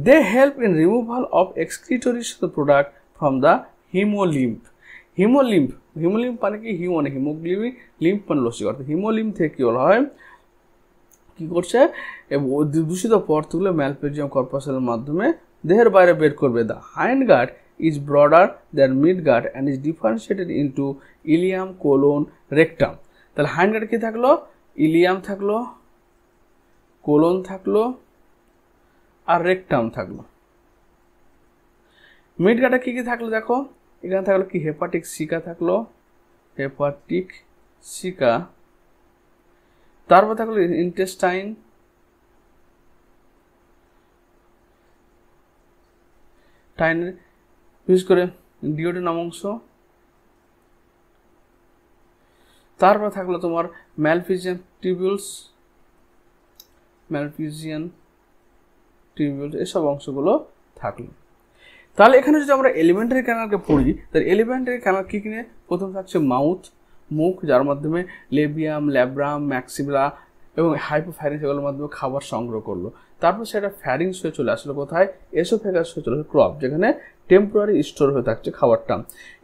They help in removal of excretory product from the hemolymph. Hemolymph মানে কি, হিমোগ্লোবিন, লিম্ফ মানে লসি, অর্থাৎ হিমোলিম্ফ থেকে কি হয়, কি করছে দূষিত পদার্থগুলো ম্যালপিজিয়াম কর্পাসের মাধ্যমে দেহের বাইরে বের করবে। The hindgut is broader than midguard and is differentiated into ileum, colon, rectum. তাহলে হাইন্ডগার্ড কি থাকলো, ইলিয়াম থাকলো, কোলন থাকলো আর রেকটাম থাকলো। মিডগার্ডে কি কি থাকলো দেখো, এখানে থাকলো কি হেপাটিক সিকা থাকলো, হেপাটিক সিকা, তারপর থাকলো ইন্টেস্টাইন, টাইনের বিশেষ করে ডিওডেনাম অংশ, তারপর থাকলো তোমার ম্যালফিজিয়ান টিউবিউলস এসব অংশগুলো থাকলো। তাহলে এখানে যদি আমরা এলিমেন্টারি ক্যানালকে পড়ি, তাহলে এলিমেন্টারি ক্যানাল কী কিনে প্রথম থাকছে মাউথ, মুখ, যার মাধ্যমে লেবিয়াম, ল্যাব্রাম, ম্যাক্সিলা এবং হাইপোফ্যারিংস এগুলোর মাধ্যমে খাবার সংগ্রহ করলো। তারপর সেটা ফ্যারিংস হয়ে চলে আসলো কোথায়, এসোফেগাস হয়ে চলে আসলো ক্রপ, যেখানে টেম্পোরারি স্টোর হয়ে থাকছে খাবারটা।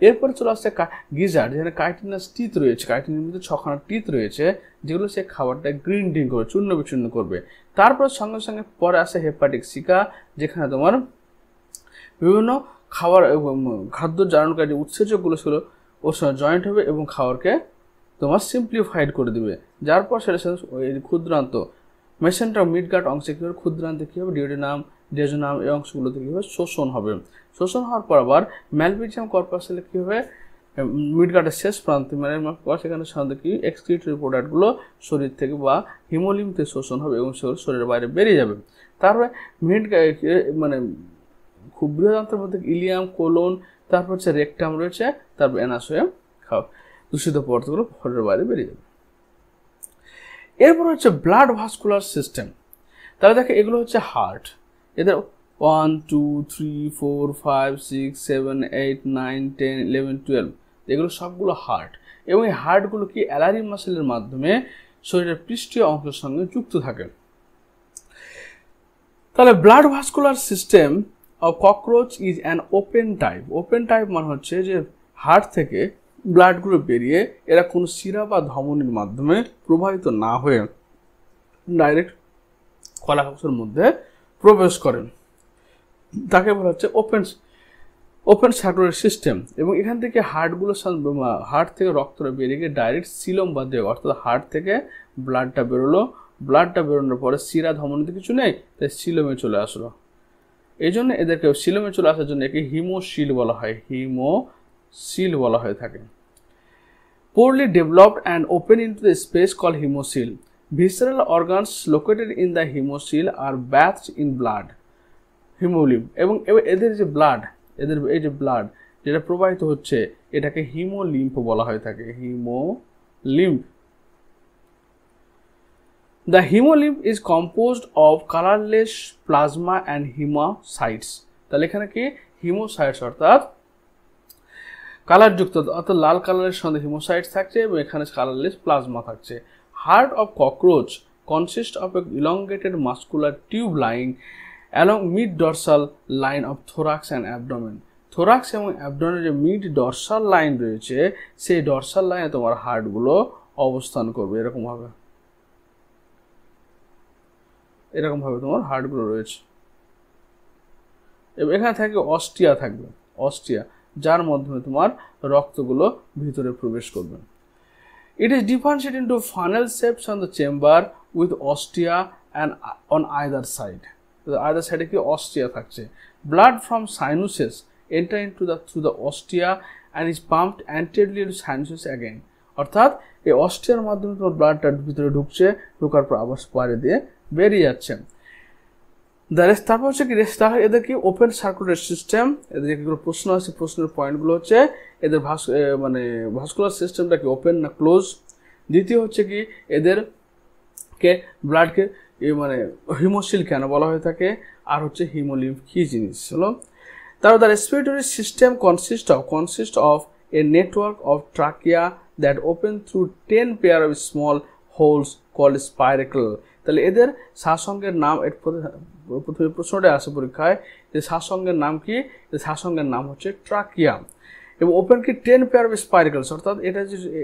এরপরে চলে আসছে গিজার্ড, যেখানে কাইটিনাস টিথ রয়েছে, কাইটিনের মধ্যে 6খানা টিথ রয়েছে, যেগুলো সে খাবারটা গ্রিন্ডিং করবে, চূর্ণ বিচূর্ণ করবে। তারপর সঙ্গে সঙ্গে পরে আসে হেপাটিক সিকা, যেখানে তোমার বিভিন্ন খাদ্য জারণকারী উৎসেচকগুলো ছিল ওর সঙ্গে জয়েন্ট হবে এবং খাবারকে তোমার সিম্পলিফাইড করে দিবে, যার পর সেটা ক্ষুদ্রান্ত মেসেন্টার মিডগার্ড অংশে কী হবে, ক্ষুদ্রান্তে কী হবে, ডিওডিনাম, ডেজোনাম এই অংশগুলোতে কী হবে, শোষণ হবে। শোষণ হওয়ার পর আবার ম্যালপিজিয়াম কর্পাসে কী হবে, মিডগার্ডের শেষ প্রান্তে সেখানে সাধারণত কি এক্সক্রিটরি প্রোডাক্টগুলো শরীর থেকে বা হিমোলিম্ফে শোষণ হবে এবং সেগুলো শরীরের বাইরে বেরিয়ে যাবে। তারপরে মানে খুব বৃহদান্তের মধ্যে ইলিয়াম, কোলন, তারপর হচ্ছে রেকটাম রয়েছে, তারপর অ্যানাস হয়ে দূষিত পদার্থগুলো শরীরের বাইরে বেরিয়ে যাবে। এরপর হচ্ছে ব্লাড ভাস্কুলার সিস্টেম। তাহলে দেখো এগুলো হচ্ছে হার্ট, এদের 1 2 3 4 5 6 7 8 9 10 11 12 এগুলো সবগুলো হার্ট, এবং এই হার্টগুলো কি অ্যালারি মাসেলের মাধ্যমে শরীরের পৃষ্ঠীয় অংশের সঙ্গে যুক্ত থাকে। তাহলে blood vascular system of cockroach is an open type. Open type মানে হচ্ছে যে হার্ট থেকে ব্লাডগুলো বেরিয়ে এরা কোনো শিরা বা ধমনির মাধ্যমে প্রবাহিত না হয়ে ডাইরেক্ট কলাকোষের মধ্যে প্রবেশ করেন, তাকে বলা হচ্ছে ওপেন সার্কুলার সিস্টেম। এবং এখান থেকে হার্ট থেকে রক্তটা বেরিয়ে গিয়ে ডাইরেক্ট সিলম বা দেহ, অর্থাৎ হার্ট থেকে ব্লাডটা বেরোলো, ব্লাডটা বেরোনোর পরে শিরা ধমনিতে কিছু নেই, তাই সিলমে চলে আসলো। এই জন্য এদেরকে সিলমে চলে আসার জন্য একে হিমোশিল বলা হয়, হিমোশিল বলা হয়ে থাকে। Poorly developed and open into the space called hemocoel. Visceral organs located in the hemocoel are bathed in blood, hemolymph, এবং এদের যে এই যে ব্লাড যেটা প্রবাহিত হচ্ছে এটাকে হিমোলিম্ফ বলা হয়ে থাকে, haemolymph. The hemolymph is composed of colorless plasma and hemocytes. তাহলে এখানে কি হিমোসাইটস অর্থাৎ কালারযুক্ত, অর্থাৎ লাল কালারের সঙ্গে হিমোসাইটস থাকছে এবং এখানে কালারলেস প্লাজমা থাকছে। Heart of cockroach consist of A elongated muscular tube line along mid dorsal line of thorax and abdomen. Thorax এবং অ্যাবডোমেনের যে মিড ডরসাল লাইন রয়েছে সেই ডরসাল লাইনে তোমার হার্টগুলো অবস্থান করবে, এরকমভাবে তোমার হার্টগুলো রয়েছে। এবং এখানে থাকবে অস্টিয়া, যার মাধ্যমে তোমার রক্তগুলো ভিতরে প্রবেশ করবে। It is differentiated into funnel shapes on the chamber with ostia and on either side. Either side কি ostia থাকছে। Blood from sinuses enter into through the ostia and is pumped anteriorly to sinuses again. অর্থাৎ এই অস্টিয়ার মাধ্যমে তোমার ব্লাডটা ভিতরে ঢুকছে, ঢোকার পর আবার বাইরে দিয়ে বেরিয়ে যাচ্ছে। তারপর হচ্ছে কি এদের কি ওপেন সার্কুলার সিস্টেম, এদের যেগুলো প্রশ্ন আছে প্রশ্নের পয়েন্টগুলো হচ্ছে এদের ভাস্কুলার সিস্টেমটা কি ওপেন না ক্লোজ। দ্বিতীয় হচ্ছে কি এদেরকে ব্লাডকে হিমোশিল কেন বলা হয়ে থাকে, আর হচ্ছে হিমোলিম্ফ কি জিনিস হলো। তারপর the respiratory system consist of a network of trachea that open through 10 pair of small holes called spiracle. তাহলে এদের শ্বাসঙ্গের নাম, প্রথমে প্রশ্নটা আসে পরীক্ষায় যে শ্বাসঙ্গের নাম কি, শ্বাসঙ্গের নাম হচ্ছে ট্রাকিয়া। এবং ওপেন কি 10 পেয়ার অফ স্পাইরেকলস, অর্থাৎ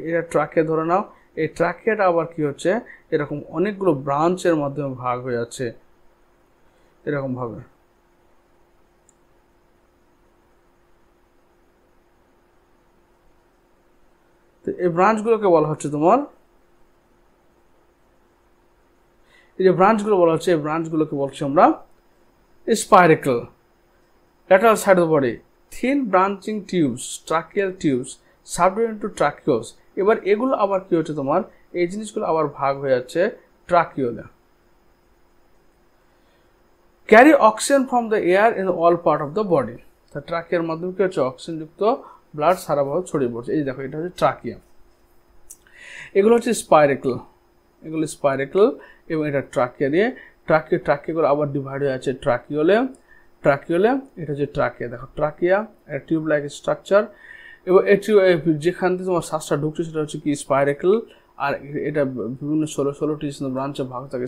এটা ট্রাকিয়া ধরে নাও, এই ট্রাকিয়াটা আবার কি হচ্ছে এরকম অনেকগুলো ব্রাঞ্চের মাধ্যমে ভাগ হয়ে যাচ্ছে এরকমভাবে। তো এই ব্রাঞ্চগুলোকে বলা হচ্ছে তোমার, এই যে ব্রাঞ্চগুলো বলা হচ্ছে এই ব্রাঞ্চগুলোকে বলছি আমরা spiracle. Lateral side of the body thin branching tubes, tracheal tubes subdivided into tracheoles. এবার এগুলো আবার কি হচ্ছে তোমার, এই জিনিসগুলো আবার ভাগ হয়ে যাচ্ছে ট্রাকিওলে। Carry oxygen from the air in all part of the body. তা ট্রাকিয়ার মাধ্যমে কি হচ্ছে অক্সিজেনযুক্ত ব্লাড সারা ভাবে ছড়িয়ে পড়ছে। এই দেখো এটা হচ্ছে ট্রাকিয়া। এগুলো হচ্ছে স্পাইরেকল, এগুলো স্পাইরেকল এবং এটা ট্রাকিয়া দিয়ে ট্রাকিয়াগুলো আবার ডিভাইড হয়ে আছে ট্রাকিওলে, এটা হচ্ছে ট্রাকিয়া। দেখো ট্রাকিয়া একটা টিউব লাইক স্ট্রাকচার এবং যেখান থেকে তোমার শ্বাসটা ঢুকছে সেটা হচ্ছে কি স্পাইরেকল, আর এটা বিভিন্ন 16টি ব্রাঞ্চে ভাগ থাকে,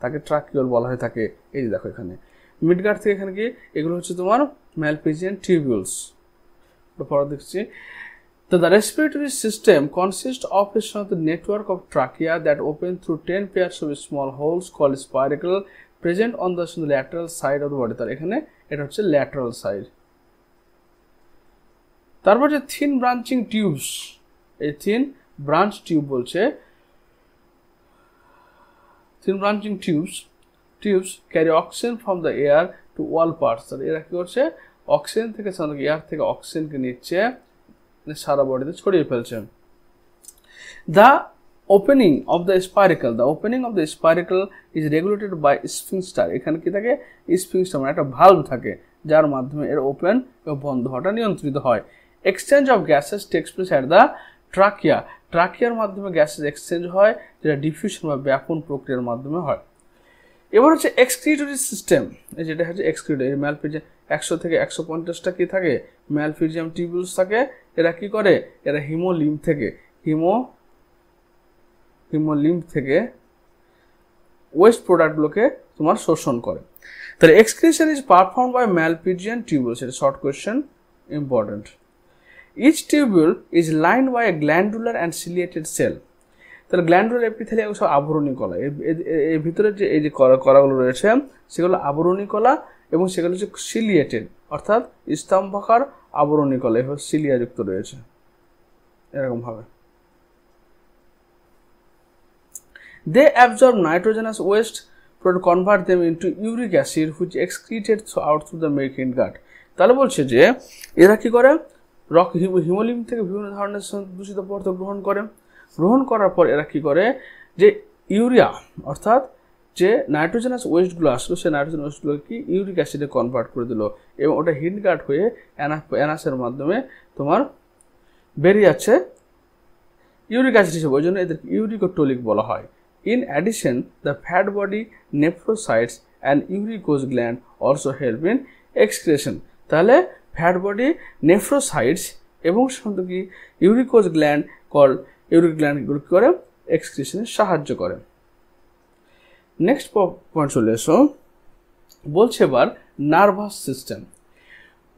তাকে ট্রাকিওল বলা হয়ে থাকে। এই যে দেখো এখানে মিডগার্ড থেকে এখানে কি এগুলো হচ্ছে তোমার ম্যালপিজিয়ান টিউবিউলস। পরে দেখছি the respiratory system consists of a network of trachea that open through 10 pairs of small holes called spiracle present on the lateral side of the body। তার এখানে এটা হচ্ছে lateral side। তারপর যে thin branching tubes, এই thin branch tube বলছে, thin branching tubes carry oxygen from the air to all parts। তাহলে এরা কি করছে অক্সিজেন থেকে এয়ার থেকে অক্সিজেনকে নিচ্ছে সারা বডিতে ছড়িয়ে ফেলছে। The opening of the spiracle is regulated by sphincter। এখানে কি থাকে স্ফিংক্টার মানে একটা ভালভ থাকে যার মাধ্যমে এর ওপেন এবং বন্ধ হওয়াটা নিয়ন্ত্রিত হয়। Exchange of gases takes place at the ট্রাকিয়ার মাধ্যমে গ্যাসেস এক্সচেঞ্জ হয়, যেটা ডিফিউশন বা ব্যাপন প্রক্রিয়ার মাধ্যমে হয়। এবার হচ্ছে এক্সক্রিটরি সিস্টেম, যেটা হচ্ছে এক্সক্রিটরি ম্যালপিজিয়াম 100 থেকে 150টা কি থাকে ম্যালপিজিয়াম টিউবিউলস থাকে। এরা কি করে এরা হিমোলিম্ফ থেকে ওয়েস্ট প্রোডাক্টগুলোকে তোমার শোষণ করে। তাহলে excretion is perform by Malpighian tubules, এটা short question important. Each tubule is lined by a glandular and ciliated cell. তাহলে গ্ল্যান্ডুলার এপিথেলিয়াম সব আবরণী কলা, এর ভিতরে যে এই যে কলাগুলো রয়েছে সেগুলো আবরণী কলা এবং সেগুলো হচ্ছে সিলিয়েটেড অর্থাৎ স্তম্ভাকার আবরণী কলা, এভাবে সিলিয়াযুক্ত রয়েছে এরকম ভাবে। They absorb nitrogenous waste to convert them into uric acid which excreted out through the making gut। তাহলে বলছে যে এরা কি করে হিমোলিম্ফ থেকে বিভিন্ন ধরনের দূষিত পদার্থ গ্রহণ করার পর এরা কি করে যে ইউরিয়া অর্থাৎ যে নাইট্রোজেনাস ওয়েস্টগুলো আসলো সেই নাইট্রোজেন ওয়েস্টগুলোকে কি ইউরিক অ্যাসিডে কনভার্ট করে দিল এবং ওটা হিটগার্ড হয়ে অ্যানাসের মাধ্যমে তোমার বেরিয়ে যাচ্ছে ইউরিক অ্যাসিড হিসেবে, ওই জন্য এদেরকে ইউরিকোটোলিক বলা হয়। In addition, the fat body nephrocytes and uricose gland also help in excretion। তাহলে ফ্যাট বডি নেফ্রোসাইটস এবং সাধারণত কি ইউরিকোজ গ্ল্যান্ড ইউরিক গ্ল্যান্ডগুলো কি করে এক্সক্রিশনে সাহায্য করে। নেক্সট পয়েন্ট চলে এসো, বলছে এবার নার্ভাস সিস্টেম।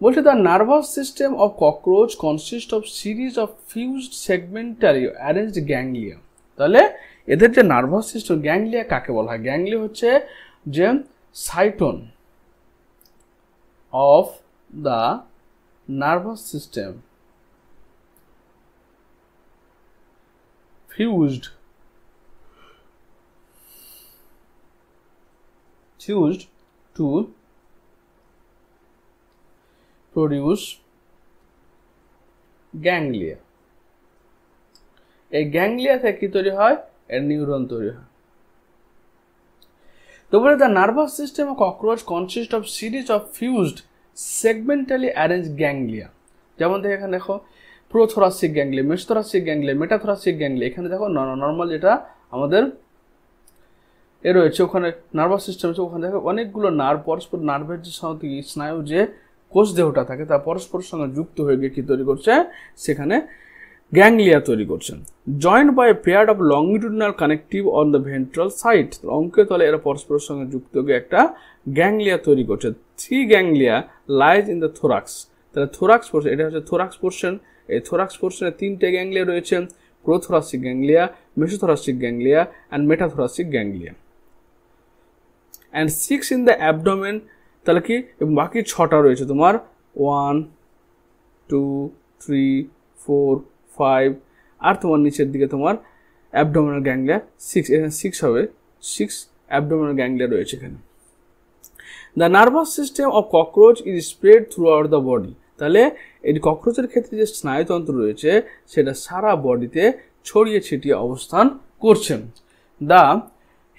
বলছে the nervous system of cockroach consist of series of fused segmentally arranged ganglia. তাহলে এদের যে নার্ভাস সিস্টেম গ্যাংলিয়া কাকে বলা হয়? গ্যাংলিয়া হচ্ছে যে cyton of the nervous system fused to produce ganglia. এই গ্যাংলিয়া থেকে কি তৈরি হয়? এর নিউরন তৈরি হয়। তো বলে the nervous system of cockroach consist of series of fused segmentally arrange ganglia. যেমন দেখো এখানে দেখো prothoracic ganglia, mesothoracic ganglia, metathoracic ganglia. এখানে দেখো নর্মাল যেটা আমাদের এ রয়েছে ওখানে নার্ভাস সিস্টেম আছে, ওখানে দেখো অনেকগুলো নার্ভ পরস্পর নার্ভের যে সাথে স্নায়ু যে কোষ দেহটা থাকে তা পরস্পরের সঙ্গে যুক্ত হয়ে গিয়ে কি তৈরি করছে সেখানে গ্যাংলিয়া তৈরি করছে। Joint by pair of longitudinal connective on the ventral side. অঙ্কের তলে এরা পরস্পরের সঙ্গে যুক্ত হয়ে একটা গ্যাংলিয়া তৈরি করছে। 3 ganglia lies in the thorax. তাহলে থোরাক্স পোর্শন, এটা হচ্ছে থোরাক্স পোর্শন। এই থোরাক্স পোর্শনে 3টে গ্যাংলিয়া রয়েছে, prothoracic ganglia, mesothoracic ganglia and metathoracic ganglia. And 6 in the abdomen. তাহলে কি বাকি 6টা রয়েছে তোমার 1 2 3 4 5 আর তোমার নিচের দিকে তোমার অ্যাবডোমিনাল গ্যাংলিয়া 6, এখানে 6 হবে, 6 অ্যাবডোমিনাল গ্যাংলিয়া রয়েছে এখানে। The nervous system of cockroach is spread through out the body. তাহলে এই ককরোচের ক্ষেত্রে যে স্নায়ুতন্ত্র রয়েছে সেটা সারা বডিতে ছড়িয়ে ছিটিয়ে অবস্থান করছে। The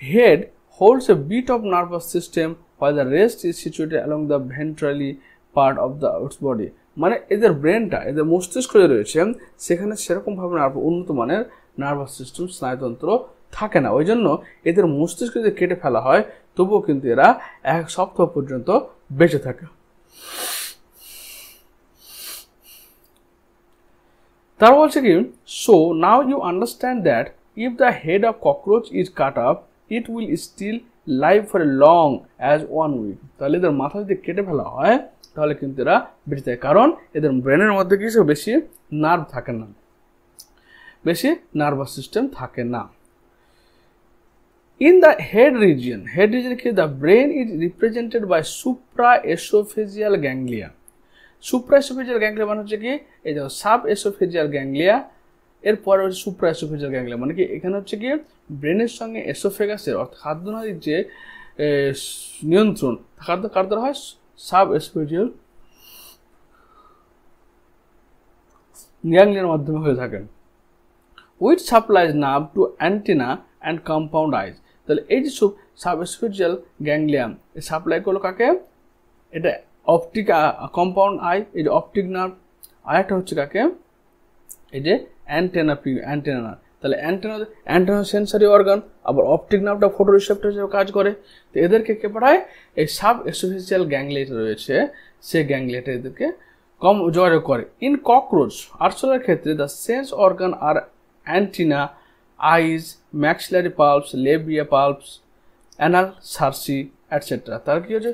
head holds a bit of nervous system while the rest is situated along the ventrally part of the body। মানে এদের ব্রেনটা, এদের মস্তিষ্ক যে রয়েছে সেখানে সেরকম ভাবে উন্নত মানের নার্ভাস সিস্টেম স্নায়ুতন্ত্র থাকে না। ওই জন্য এদের মস্তিষ্ক যদি কেটে ফেলা হয় তবুও কিন্তু এরা 1 সপ্তাহ পর্যন্ত বেঁচে থাকে। তার বলছে কি, so now you understand that if the head of cockroach is cut up it will still live for a long as 1 week. তাহলে এদের মাথা যদি কেটে ফেলা হয় তাহলে কিন্তু এরা বেঁচে থাকে, কারণ এদের ব্রেনের মধ্যে কিছু বেশি নার্ভ থাকে না, বেশি নার্ভাস সিস্টেম থাকে না। In the head region কি, the brain is represented by supraesophageal ganglia. Supraesophageal ganglia মানে হচ্ছে কি, এই যে সাবএসোফেজিয়াল গ্যাংলিয়া, এরপরে হচ্ছে সুপ্রাএসোফেজিয়াল গ্যাংলিয়া। মানে কি, এখানে হচ্ছে কি ব্রেনের সঙ্গে এসোফেগাসের অর্থাৎ খাদ্যনালীর যে নিয়ন্ত্রণ কার দ্বারা হয়, সাবএসোফেজিয়াল গ্যাংলিয়ার মাধ্যমে হয়ে থাকে। Which supplies nerve to antenna and compound eyes. তাহলে এই যে সাবএসোফেজিয়াল গ্যাংলিয়া এই সাপ্লাই করলো কাকে, এটা অপটিক কম্পাউন্ড আই, এই যে অপটিক নার্ভ। আর একটা হচ্ছে কাকে, এই যে অ্যান্টেনা নার্ভ। তাহলে অ্যান্টেনা সেন্সরি অর্গান, আবার অপটিক নার্ভটা ফটো রিসেপ্টর হিসেবে কাজ করে। তো এদেরকে কে পাঠায়, এই সাবএসোফেজিয়াল গ্যাংলিয়াটা রয়েছে সেই গ্যাংলিয়াটা এদেরকে কম যোগাযোগ করে। ইন ককরোচ আরশোলার ক্ষেত্রে the sense organ are antennae, eyes, maxillary palps, labial palps, anal cerci etcetera. তার কি হচ্ছে,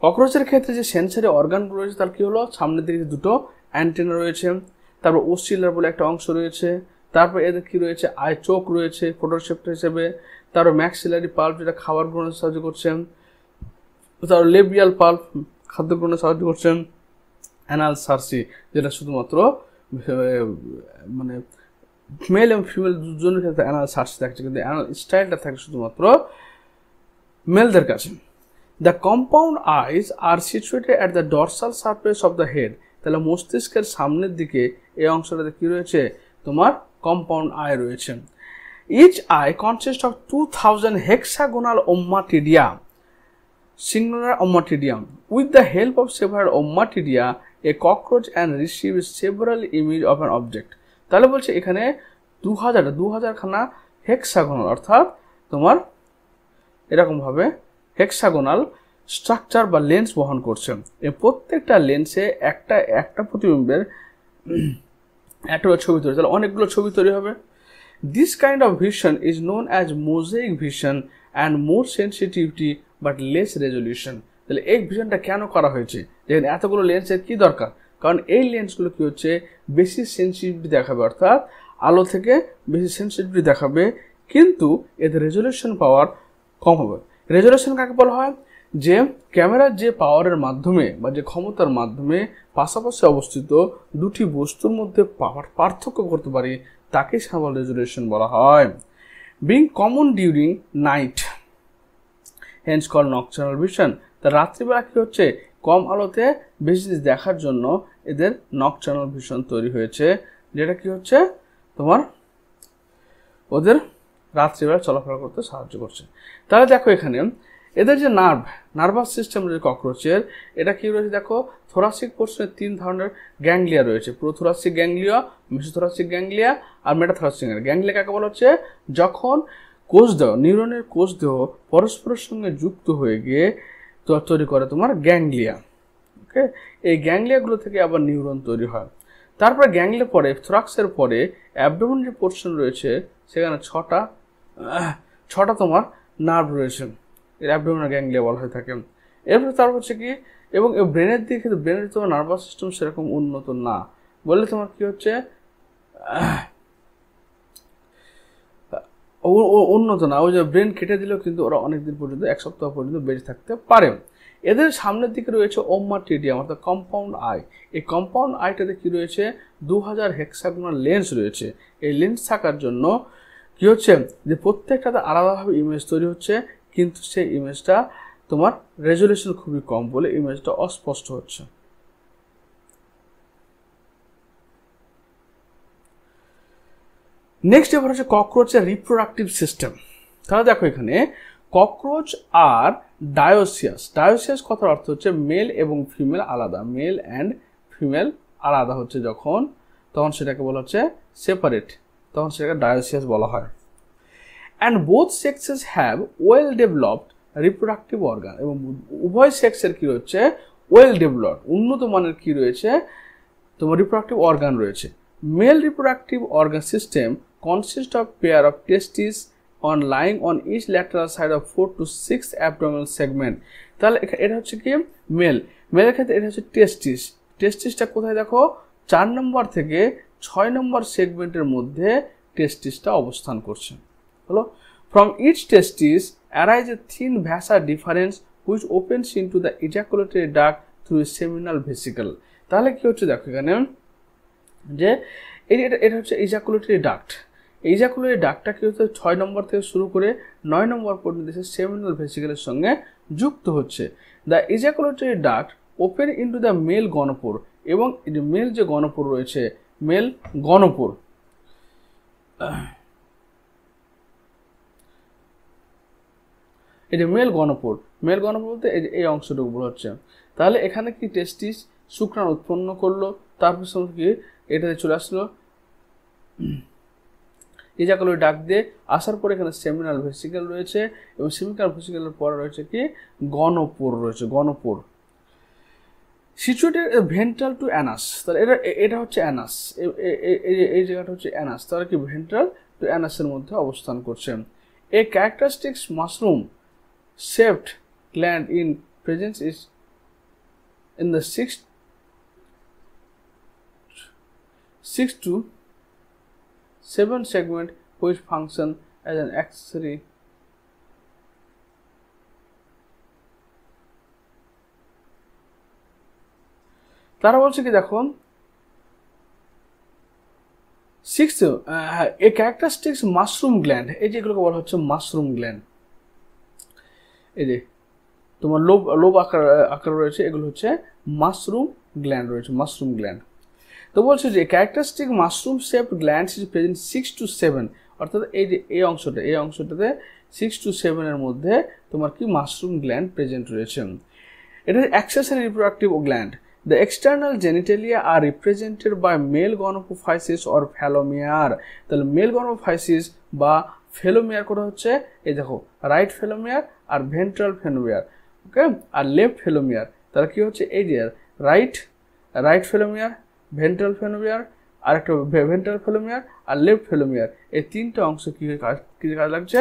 ককরোচের ক্ষেত্রে যে সেন্সারি অর্গানগুলো রয়েছে তার কি হলো, সামনের দিকে দুটো অ্যান্টেনা রয়েছে, তারপর ওসিলার বলে একটা অংশ রয়েছে, তারপর এদের কি রয়েছে, আই চোখ রয়েছে ফটোরিসেপ্টর হিসেবে, তারপর ম্যাক্সিলারি পাল্প যেটা খাবার গ্রহণে সাহায্য করছে, তারপর লেবিয়াল পাল্প খাদ্য গ্রহণে সাহায্য করছে, অ্যানাল সার্সি যেটা শুধুমাত্র মানে মেল এবং ফিমেল দুজনের ক্ষেত্রে অ্যানাল সার্সি থাকছে, কিন্তু অ্যানাল স্টাইলটা থাকে শুধুমাত্র মেলদের কাছে। The compound eyes are situated at the dorsal surface of the head. তাহলে মস্তিষ্কের সামনের দিকে এই অংশটাতে কি রয়েছে, তোমার কম্পাউন্ড আই রয়েছে। Each eye consist of 2000 hexagonal ommatidia, singular ommatidium. With the help of several ommatidia, a cockroach and receives several image of an object. তাহলে বলছে এখানে 2000 খানা হেক্সাগোনাল, অর্থাৎ তোমার এরকম ভাবে হেক্সাগোনাল স্ট্রাকচার বা লেন্স বহন করছে। এই প্রত্যেকটা লেন্সে একটা প্রতিবিম্বের একটা ছবি তৈরি, তাহলে অনেকগুলো ছবি তৈরি হবে। This kind of vision is known as mosaic vision and more sensitivity but less resolution. তাহলে এই ভিশনটা কেন করা হয়েছে, যেখানে এতগুলো লেন্সের কি দরকার, কারণ এই লেন্সগুলো কি হচ্ছে বেশি সেন্সিটিভিটি দেখাবে, অর্থাৎ আলো থেকে বেশি সেন্সিটিভিটি দেখাবে, কিন্তু এদের রেজলিউশন পাওয়ার কম হবে। রেজলিউশন কাকে বলা হয়, যে ক্যামেরার যে পাওয়ারের মাধ্যমে বা যে ক্ষমতার মাধ্যমে পাশাপাশি অবস্থিত দুটি বস্তুর মধ্যে পার্থক্য করতে পারি তাকে সাধারণত রেজলিউশন বলা হয়। Being common during night hence call nocturnal vision. তা রাত্রিবেলা কি হচ্ছে, কম আলোতে বেশি জিনিস দেখার জন্য এদের নকটার্নাল ভিশন তৈরি হয়েছে, যেটা কি হচ্ছে তোমার ওদের রাত্রিবেলা চলাফেরা করতে সাহায্য করছে। তাহলে দেখো এখানে এদের যে নার্ভাস সিস্টেম রয়েছে ককরোচের, এটা কি রয়েছে দেখো, থোরাসিক পোর্শনে 3 ধরনের গ্যাংলিয়া রয়েছে, প্রোথোরাসিক গ্যাংলিয়া, মেসোথোরাসিক গ্যাংলিয়া আর মেটাথোরাসিক গ্যাংলিয়া। কাকে বলা হচ্ছে, যখন কোষদেহ, নিউরনের কোষদেহ পরস্পরের সঙ্গে যুক্ত হয়ে গিয়ে তৈরি করে তোমার গ্যাংলিয়া। ওকে, এই গ্যাংলিয়াগুলো থেকে আবার নিউরন তৈরি হয়। তারপরে গ্যাংলিয়া পরে থোরাক্সের পরে অ্যাবডোমেন যে পোর্শন রয়েছে সেখানে ছটা তোমার নার্ভ রয়েছে, এর অ্যাবডোমিনাল গ্যাংলিয়া বলা হয়ে থাকে। এরপরে তারপর হচ্ছে কি, এবং ব্রেনের দিকে কিন্তু ব্রেনের তোমার নার্ভাস সিস্টেম সেরকম উন্নত না বললে তোমার কি হচ্ছে, উন্নত না, ওই যে ব্রেন কেটে দিলেও কিন্তু ওরা অনেকদিন পর্যন্ত 1 সপ্তাহ পর্যন্ত বেঁচে থাকতে পারে। এদের সামনের দিকে রয়েছে ওম্মাটিডিয়াম অর্থাৎ কম্পাউন্ড আই। এই কম্পাউন্ড আইটাতে কি রয়েছে, 2000 হেক্সাগোনাল লেন্স রয়েছে। এই লেন্স থাকার জন্য কি হচ্ছে, যে প্রত্যেকটাতে আলাদাভাবে ইমেজ তৈরি হচ্ছে, কিন্তু সেই ইমেজটা তোমার রেজলিউশন খুবই কম বলে ইমেজটা অস্পষ্ট হচ্ছে। নেক্সট এবার হচ্ছে ককরোচের রিপ্রোডাক্টিভ সিস্টেম। তাহলে দেখো এখানে ককরোচ আর ডায়োসিয়াস কথার অর্থ হচ্ছে মেল এবং ফিমেল আলাদা, মেল অ্যান্ড ফিমেল আলাদা হচ্ছে তখন সেটাকে বলা হচ্ছে সেপারেট তখন সেটাকে ডায়োসিয়াস বলা হয়। And both sexes have well developed reproductive organ, এবং উভয় সেক্সের কী রয়েছে, ওয়েল ডেভেলপড উন্নত মানের কী রয়েছে, তোমার রিপ্রোডাক্টিভ অর্গান রয়েছে। Male reproductive organ system consist of pair of testis on lying on each lateral side of 4 to 6 abdominal segment. তাহলে এটা হচ্ছে কি মেলের ক্ষেত্রে এটা হচ্ছে টেস্টিসটা কোথায় দেখো, 4 নম্বর থেকে 6 নম্বর সেগমেন্টের মধ্যে টেস্টিসটা অবস্থান করছে। হলো, from each testis arise a thin vasa deferens which opens into the ejaculatory duct through a seminal vesicle. তাহলে কি হচ্ছে দেখো এখানে যে এটা হচ্ছে ইজাকুলেটরি ডাক্ট। ইজাকুলেটরি ডাক্টটা কি হচ্ছে 6 নম্বর থেকে শুরু করে 9 নম্বর পর্যন্ত সেমিনাল ভেসিকলের সঙ্গে যুক্ত হচ্ছে। The ejaculatory duct open into the male gonopore, এবং মেল যে গণপোর রয়েছে, মেল গণপোর, এই যে মেল গণপোর বলতে এই অংশটুকু হচ্ছে। তাহলে এখানে কি টেস্টিস শুক্রাণু উৎপন্ন করলো, তারপর কি এটাতে চলে আসলো ইজাকুলেটরি ডাক্ট দিয়ে আসার পরে এখানে সেমিনাল ভেসিকল রয়েছে, এবং সেমিনাল ভেসিকলের পরে রয়েছে কি গণপোর রয়েছে, গণপোর সিচুয়েটেড ভেন্ট্রাল টু অ্যানাস। তাহলে এটা হচ্ছে অ্যানাস, এই জায়গাটা হচ্ছে অ্যানাস। তাহলে কি ভেন্ট্রাল টু অ্যানাসের মধ্যে অবস্থান করছে। A characteristics mushroom shaped gland in presence is in the 6 to 7 segment which function as an accessory তারা বলছে কি দেখো 6 এ ক্যারেক্টারিস্টিক্স মাশরুম গ্ল্যান্ড, এই যেগুলোকে বলা হচ্ছে মাশরুম গ্ল্যান্ড, এই যে তোমার লোভ আকার রয়েছে, এগুলো হচ্ছে মাশরুম গ্ল্যান্ড রয়েছে, মাশরুম গ্ল্যান্ড। তো বলছে যে characteristic mushroom shaped gland is present 6 to 7, অর্থাৎ এই যে এই অংশটাতে 6 to 7 এর মধ্যে তোমার কি মাশরুম গ্ল্যান্ড প্রেজেন্ট রয়েছে। এটা accessory reproductive gland. The external genitalia are represented by male gonapophysis or phallomere. তাহলে মেল গনোপোফাইসিস বা ফেলোমিয়ার করা হচ্ছে, এই দেখো রাইট ফেলোমিয়ার আর ভেন্ট্রাল ফেলোমিয়ার, ওকে, আর লেফট ফেলোমিয়ার। তাহলে কি হচ্ছে এই যে রাইট ফেলোমিয়ার, ভেন্ট্রাল ফেলোমিয়ার, আর একটা ভেন্ট্রাল ফেলোমিয়ার আর লেফট ফেলোমিয়ার, এই তিনটা অংশ কি কাজ লাগছে,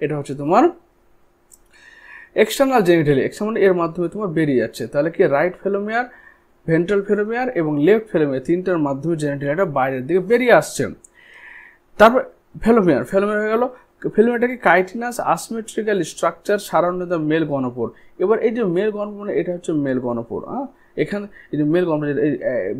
এটা হচ্ছে তোমার এক্সটার্নাল জেনিটালি, এর মাধ্যমে তোমার বেরিয়ে যাচ্ছে। তাহলে কি রাইট ফেলোমিয়ার, ভেন্ট্রাল ফেলোমিয়ার এবং লেফট ফেলোমিয়ার তিনটার মাধ্যমে জেনিটালিটা বাইরের দিকে বেরিয়ে আসছে। তারপর ফেলোমিয়ার হয়ে গেল। ফেলোমিয়ারটা কি chitinous asymmetrical structure surrounding the male gonopore. এবার এই যে মেল গনোপোর, এটা হচ্ছে মেল গনোপোর। এখানে এই যে মেল গনোপোর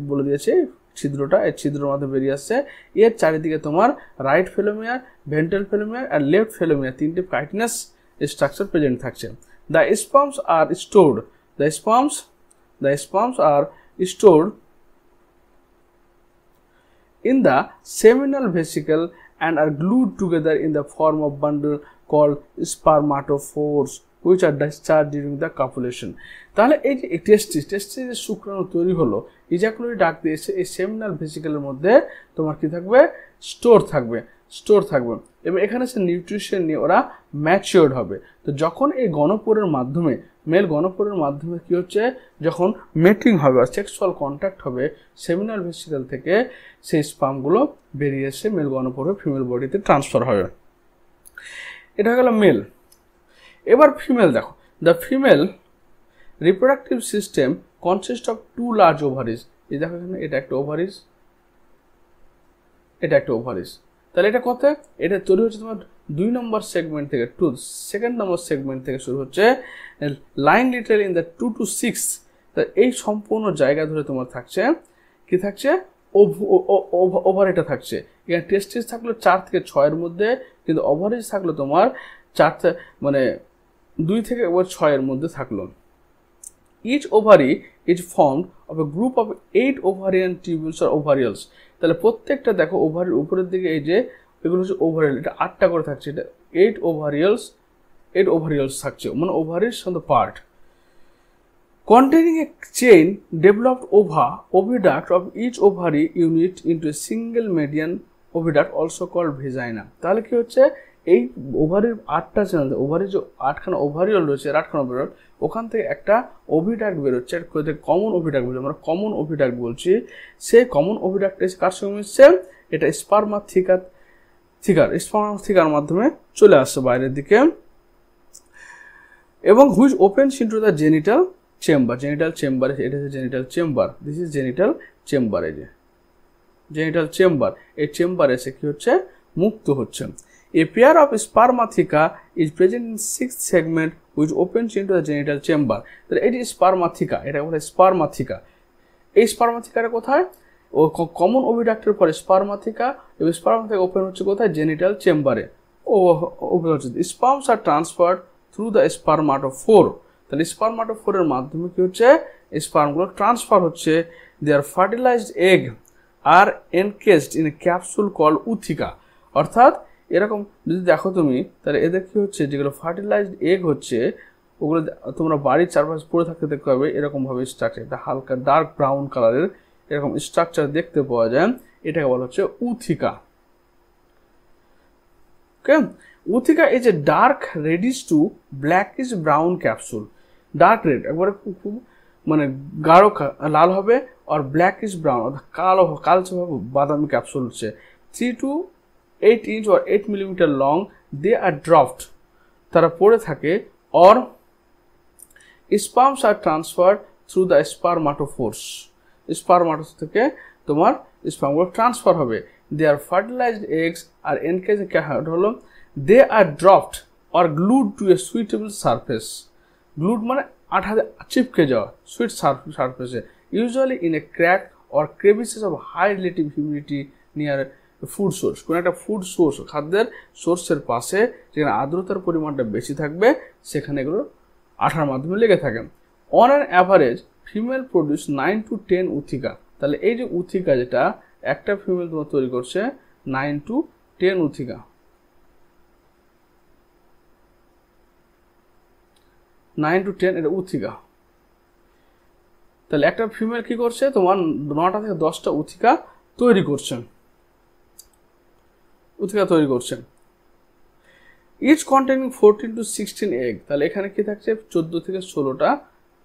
বলে দিয়েছে ছিদ্রটা, এই ছিদ্রের মাধ্যমে বেরিয়ে আসছে। এর চারিদিকে তোমার রাইট ফেলোমিয়ার, ভেন্ট্রাল ফেলোমিয়ার আর লেফট ফেলোমিয়ার তিনটে কাইটিনাস স্ট্রাকচার প্রেজেন্ট থাকছে। The sperms are stored. The sperms are stored in the seminal vesicle and are glued together in the form of bundle called spermatophores, which are discharged during the copulation. তাহলে এই যে টেস্টিসের শুক্রাণু তৈরি হলো, ejaculatory duct দিয়ে এই seminal ভেসিকেলের মধ্যে তোমার কি থাকবে, স্টোর থাকবে এবং এখানে সে নিউট্রিশন নিয়ে ওরা ম্যাচিওর্ড হবে। তো যখন এই গণপোরের মাধ্যমে, মেল গণপোরের মাধ্যমে কি হচ্ছে, যখন মেটিং হবে আর সেক্সুয়াল কন্ট্যাক্ট হবে, সেমিনাল ভেসিকেল থেকে সেই স্পার্মগুলো বেরিয়ে এসে মেল গণপোরে ফিমেল বডিতে ট্রান্সফার হবে। এটা হয়ে গেল মেল। এবার ফিমেল দেখো, the female reproductive system consist of 2 large ovaries. এই দেখো এখানে এটা একটা ওভারিজ, এটা একটা ওভারিজ। তাহলে এটা কত, এটা তৈরি হচ্ছে তোমার 2 নম্বর সেগমেন্ট থেকে, 2nd নম্বর সেগমেন্ট থেকে শুরু হচ্ছে, line litre in the 2 to 6। তা এই সম্পূর্ণ জায়গা ধরে তোমার থাকছে কি, থাকছে ওভারিটা থাকছে। এখানে টেস্টিস থাকলো 4 থেকে 6 এর মধ্যে, কিন্তু ওভারিজ থাকলো তোমার 2 থেকে 6 এর মধ্যে থাকলো। Each ovary is formed of a group of 8 ovarian tubules or ovarioles. তাহলে প্রত্যেকটা দেখো ওভারির উপরের দিকে এই যে এগুলো হচ্ছে ওভারিয়াল, এটা 8টা করে থাকছে, এটা 8 ওভারিয়ালস থাকছে, মানে ওভারির সাথে part containing a chain developed oviduct of each ovary unit into a single median oviduct also called vagina. তাহলে কি হচ্ছে, এই ওভারির 8টা চ্যানেল, ওভারির যে 8খানা ওভারিওল রয়েছে, 8খানা ওভারিওল, ওখান থেকে একটা ওভিডাক্ট বেরোচ্ছে, কমন ওভিডাক্ট বলছি, আমরা কমন ওভিডাক্ট বলছি। সেই কমন ওভিডাক্ট কার সঙ্গে মিশছে, এটা স্পার্মাথিকার মাধ্যমে চলে আসছে বাইরের দিকে, এবং which opens into the genital chamber. এটা হচ্ছে genital chamber, this is genital chamber. এই যে জেনিটাল চেম্বার, এই চেম্বারে এসে কি হচ্ছে, মুক্ত হচ্ছে। A pair of spermatheca is present in 6th segment which opens into the genital chamber. তাহলে এটি স্পারমাথিকা, এটা বলে স্পারমাথিকা। এই স্পারমাথিকাটা কোথায়, ও কমন ওভিডাক্টের পরে স্পারমাথিকা, এবং স্পারমাথিকা ওপেন হচ্ছে কোথায়, জেনিটাল চেম্বারে। ওপেন হচ্ছে, sperms are transferred through the spermatophore. তাহলে স্পারমাটোফোরের মাধ্যমে কি হচ্ছে, স্পার্মগুলো ট্রান্সফার হচ্ছে। Their fertilised egg are encased in a capsule call ootheca. অর্থাৎ এরকম যদি দেখো তুমি, তাহলে এদের কি হচ্ছে, যেগুলো ফার্টিলাইজড এগ হচ্ছে, ওগুলো তোমরা বাড়ির চারপাশে পড়ে থাকতে দেখতে পাবে এরকমভাবে স্ট্রাকচার, একটা হালকা ডার্ক ব্রাউন কালারের এরকম স্ট্রাকচার দেখতে পাওয়া যায়। এটাকে বলা হচ্ছে ootheca. Okay, ootheca is a dark reddish to blackish brown capsule. Dark red একবারে খুব মানে গাঢ় লাল হবে, আর ব্ল্যাকিশ ব্রাউন অর্থাৎ কালচে বাদামি ক্যাপসুল হচ্ছে। 3 to 8 inch or 8 millimeter long, they are dropped, তারা পড়ে থাকে, or sperms are transferred through the spermatophores, স্পারমাটোফোর থেকে তোমার স্পার্মগুলো ট্রান্সফার হবে। they are fertilized eggs আর এনকেজ হলো, they are dropped or glued to a suitable surface, glued মানে আঠাতে চিপকে যাওয়া, সুইট সারফেসে, usually in a crack or crevices of high relative humidity near food source. কোনো একটা food source, খাদ্যের সোর্সের পাশে যেখানে আর্দ্রতার পরিমাণটা বেশি থাকবে, সেখানে এগুলো আঠার মাধ্যমে লেগে থাকে। On an average female produce 9 to 10 উথিকা। তাহলে এই যে উথিকা, যেটা একটা ফিমেল তোমার তৈরি করছে 9 to 10 উথিকা। 9 to 10 এটা উথিকা। তাহলে একটা ফিমেল কি করছে, তোমার 9টা থেকে 10টা উথিকা তৈরি করছে। Each containing 14 to 16 egg. তাহলে এখানে কি থাকছে, 14 থেকে 16টা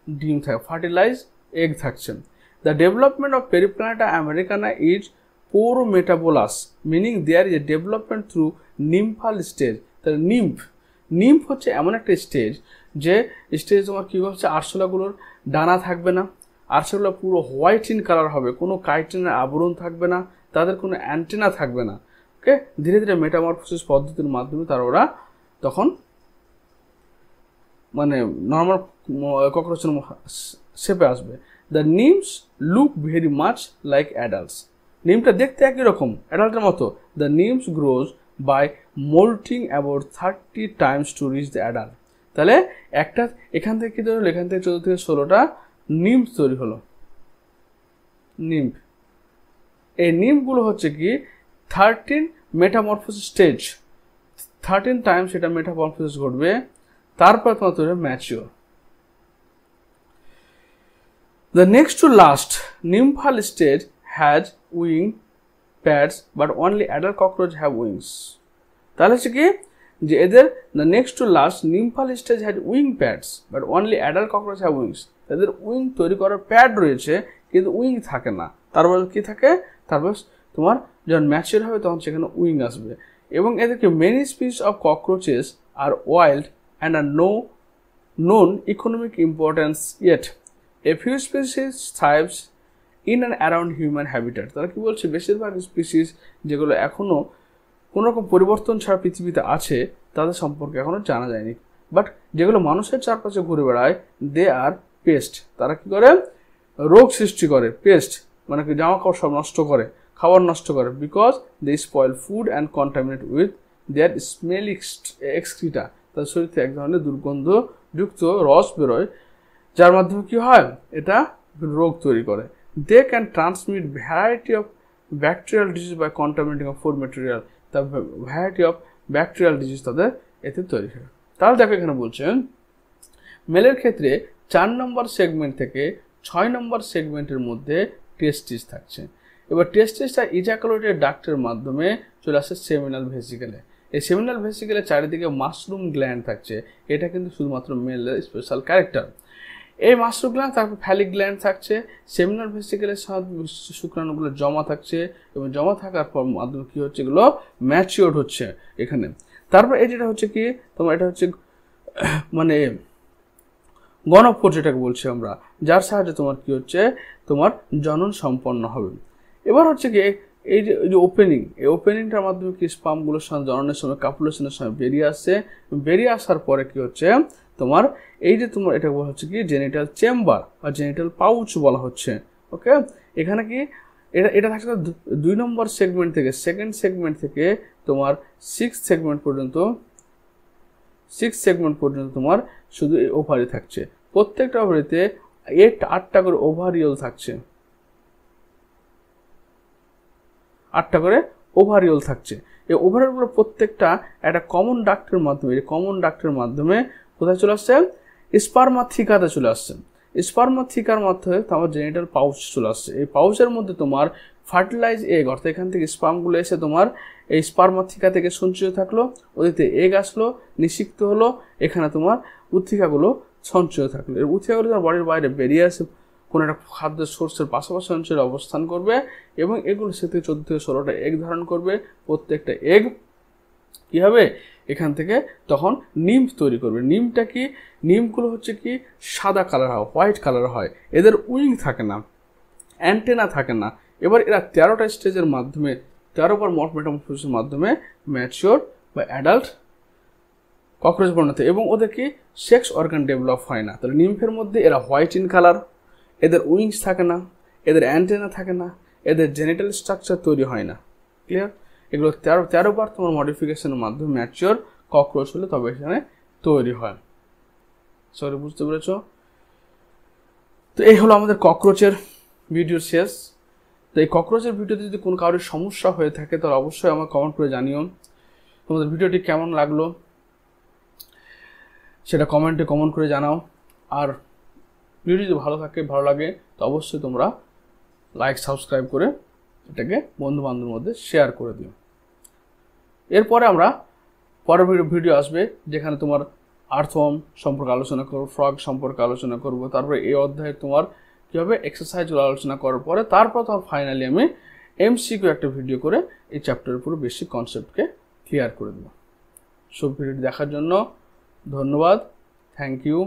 ডিম থাকে, ফার্টিলাইজ এগ থাকছে। The development of Periplaneta americana is paurometabolous, meaning there is a development through nymphal stage. তাহলে নিম্ফ হচ্ছে এমন একটা স্টেজ, যে স্টেজ তোমার কী হচ্ছে, আরশোলাগুলোর ডানা থাকবে না, আরশোলা পুরো হোয়াইট ইন কালার হবে, কোনো কাইটিনের আবরণ থাকবে না, তাদের কোনো অ্যান্টেনা থাকবে না। ওকে, ধীরে ধীরে মেটামরফোসিস পদ্ধতির মাধ্যমে ওরা তখন মানে নর্মাল ককরোচের শেপে আসবে। The nymphs look very much like adults. নিমটা দেখতে একই রকম অ্যাডাল্টের মতো। The nymphs grows by moulting about 30 times to reach the adult. তাহলে একটা এখান থেকে কি তৈরি হলো, এখান থেকে 14 থেকে 16টা নিমস তৈরি হলো। নিম্ফ, এই নিম্ফগুলো হচ্ছে কি 13 মেটামরফোসিস স্টেজ, 13 টাইমস এটা মেটামরফোসিস ঘটবে, তারপর তোমার তৈরি হবে mature. The next to last nymphal stage has wing pads but only adult cockroach have wings. তাহলে হচ্ছে কি যে এদের the next to last nymphal stage has wing pads but only adult cockroach have wings. তাদের wing তৈরি করার pad রয়েছে কিন্তু উইং থাকে না। তারপর কি থাকে, তারপর তোমার যখন ম্যাচিওর হবে তখন সেখানে উইং আসবে। এবং এদেরকে many species of cockroaches are wild and are known economic importance yet. A few species thrives in and around human habitat. তারা কি বলছে, বেশিরভাগ স্পিসিস যেগুলো এখনো কোনো রকম পরিবর্তন ছাড়া পৃথিবীতে আছে, তাদের সম্পর্কে এখনো জানা যায়নি। বাট যেগুলো মানুষের চারপাশে ঘুরে বেড়ায়, দে আর পেস্ট। তারা কি করে, রোগ সৃষ্টি করে। পেস্ট মানে কি জামা কাপড় সব নষ্ট করে, খাবার নষ্ট করে, because they spoil food and contaminate with their smell excreta. তাদের শরীর থেকে এক ধরনের দুর্গন্ধযুক্ত রস বেরোয়, যার মাধ্যমে কি হয়, এটা রোগ তৈরি করে। They can transmit variety of bacterial disease by contaminating of food material. তা ভ্যারাইটি অফ ব্যাকটেরিয়াল ডিজিজ তাদের এতে তৈরি হয়। তাহলে দেখো এখানে বলছেন মেলের ক্ষেত্রে 4 নম্বর সেগমেন্ট থেকে 6 নম্বর সেগমেন্টের মধ্যে টেস্টিস থাকছে। এবার টেস্টিসটা ইজাকুলেটেড ডাক্টের মাধ্যমে চলে আসে সেমিনাল ভেসিকেলে। এই সেমিনাল ভেসিকেলের চারিদিকে মাশরুম গ্ল্যান্ড থাকছে, এটা কিন্তু শুধুমাত্র মেলের স্পেশাল ক্যারেক্টার। এই মাশরুম গ্ল্যান্ড, তারপর ফ্যালিক গ্ল্যান্ড থাকছে, সেমিনাল ভেসিকেলের সাথে শুক্রাণুগুলো জমা থাকছে এবং জমা থাকার পর মাধ্যমে কী হচ্ছে, এগুলো ম্যাচিওর হচ্ছে এখানে। তারপর এই যেটা হচ্ছে কি তোমার, এটা হচ্ছে মানে গণপোর যেটাকে বলছি আমরা, যার সাহায্যে তোমার কি হচ্ছে, তোমার জনন সম্পন্ন হবে। এবার হচ্ছে কি এই যে ওপেনিং, এই ওপেনিংটার মাধ্যমে কি স্পামগুলোর সঙ্গে জননের সময় কাপুলেশনের সময় বেরিয়ে আসছে, বেরিয়ে আসার পরে কি হচ্ছে তোমার এই যে তোমার এটা বলা হচ্ছে কি জেনিটাল চেম্বার বা জেনিটাল পাউচ বলা হচ্ছে। ওকে, এখানে কি এটা থাকছে 2 নম্বর সেগমেন্ট থেকে, সেকেন্ড সেগমেন্ট থেকে তোমার 6 সেগমেন্ট পর্যন্ত তোমার শুধু এই ওভারি থাকছে। প্রত্যেকটা ওভারিতে 8টা করে ওভারিওল থাকছে, 8টা করে ওভারিওল থাকছে। এই ওভারিওলগুলো প্রত্যেকটা একটা কমন ডাক্টের মাধ্যমে, এই কমন ডাক্টের মাধ্যমে কোথায় চলে আসছে, স্পার্মাথিকাতে চলে আসছে। স্পার্মাথিকার মাধ্যমে তোমার জেনিটাল পাউচ চলে আসছে। এই পাউচের মধ্যে তোমার ফার্টিলাইজ এগ, অর্থাৎ এখান থেকে স্পার্মগুলো এসে তোমার এই স্পার্মাথিকা থেকে সঞ্চিত থাকলো, ওদিকে এগ আসলো, নিষিক্ত হলো, এখানে তোমার উত্থিকাগুলো সঞ্চয় থাকলো। এই উত্থিকাগুলো তোমার বডির বাইরে বেরিয়ে আসে, কোনো একটা খাদ্য সোর্সের পাশাপাশি অঞ্চলে অবস্থান করবে এবং এগুলো সে থেকে 14 থেকে 16টা এগ ধারণ করবে। প্রত্যেকটা এগ কী হবে, এখান থেকে তখন নিম্ফ তৈরি করবে। নিমটা কি, নিমগুলো হচ্ছে কি সাদা কালার হয়, হোয়াইট কালার হয়, এদের উইং থাকে না, অ্যান্টেনা থাকে না। এবার এরা 13টা স্টেজের মাধ্যমে, 13বার মেটামরফোসিসের মাধ্যমে ম্যাচিওর বা অ্যাডাল্ট ককরোচ বর্ণাতে, এবং ওদের কি সেক্স অর্গান ডেভেলপ হয় না। তাহলে নিম্ফের মধ্যে এরা হোয়াইট ইন কালার, এদের উইংস থাকে না, এদের অ্যান্টেনা থাকে না, এদের জেনিটাল স্ট্রাকচার তৈরি হয় না। ক্লিয়ার? এগুলো 13বার তোমার মডিফিকেশনের মাধ্যমে ম্যাচিওর ককরোচ হলে তবে এখানে তৈরি হয়। সরি, বুঝতে পেরেছ? তো এই হলো আমাদের ককরোচের ভিডিও শেষ। তো এই ককরোচের ভিডিওতে যদি কোনো কারোর সমস্যা হয়ে থাকে তাহলে অবশ্যই আমার কমেন্ট করে জানিও। তোমাদের ভিডিওটি কেমন লাগলো সেটা কমেন্টে কমেন্ট করে জানাও। আর ভিডিও যদি ভালো লাগে তো অবশ্যই তোমরা লাইক সাবস্ক্রাইব করে এটাকে বন্ধু বান্ধবের মধ্যে শেয়ার করে দিও। এরপরে আমরা পরের ভিডিও আসবে যেখানে তোমার আর্থওয়ার্ম সম্পর্কে আলোচনা করবো, ফ্রগ সম্পর্কে আলোচনা করব, তারপরে এই অধ্যায়ে তোমার কীভাবে এক্সারসাইজগুলো আলোচনা করার পরে তারপর তোমার ফাইনালি আমি এমসিকিউ একটা ভিডিও করে এই চ্যাপ্টারের পুরো বেসিক কনসেপ্টকে ক্লিয়ার করে দেবো। সব ভিডিওটি দেখার জন্য ধন্যবাদ, থ্যাংক ইউ।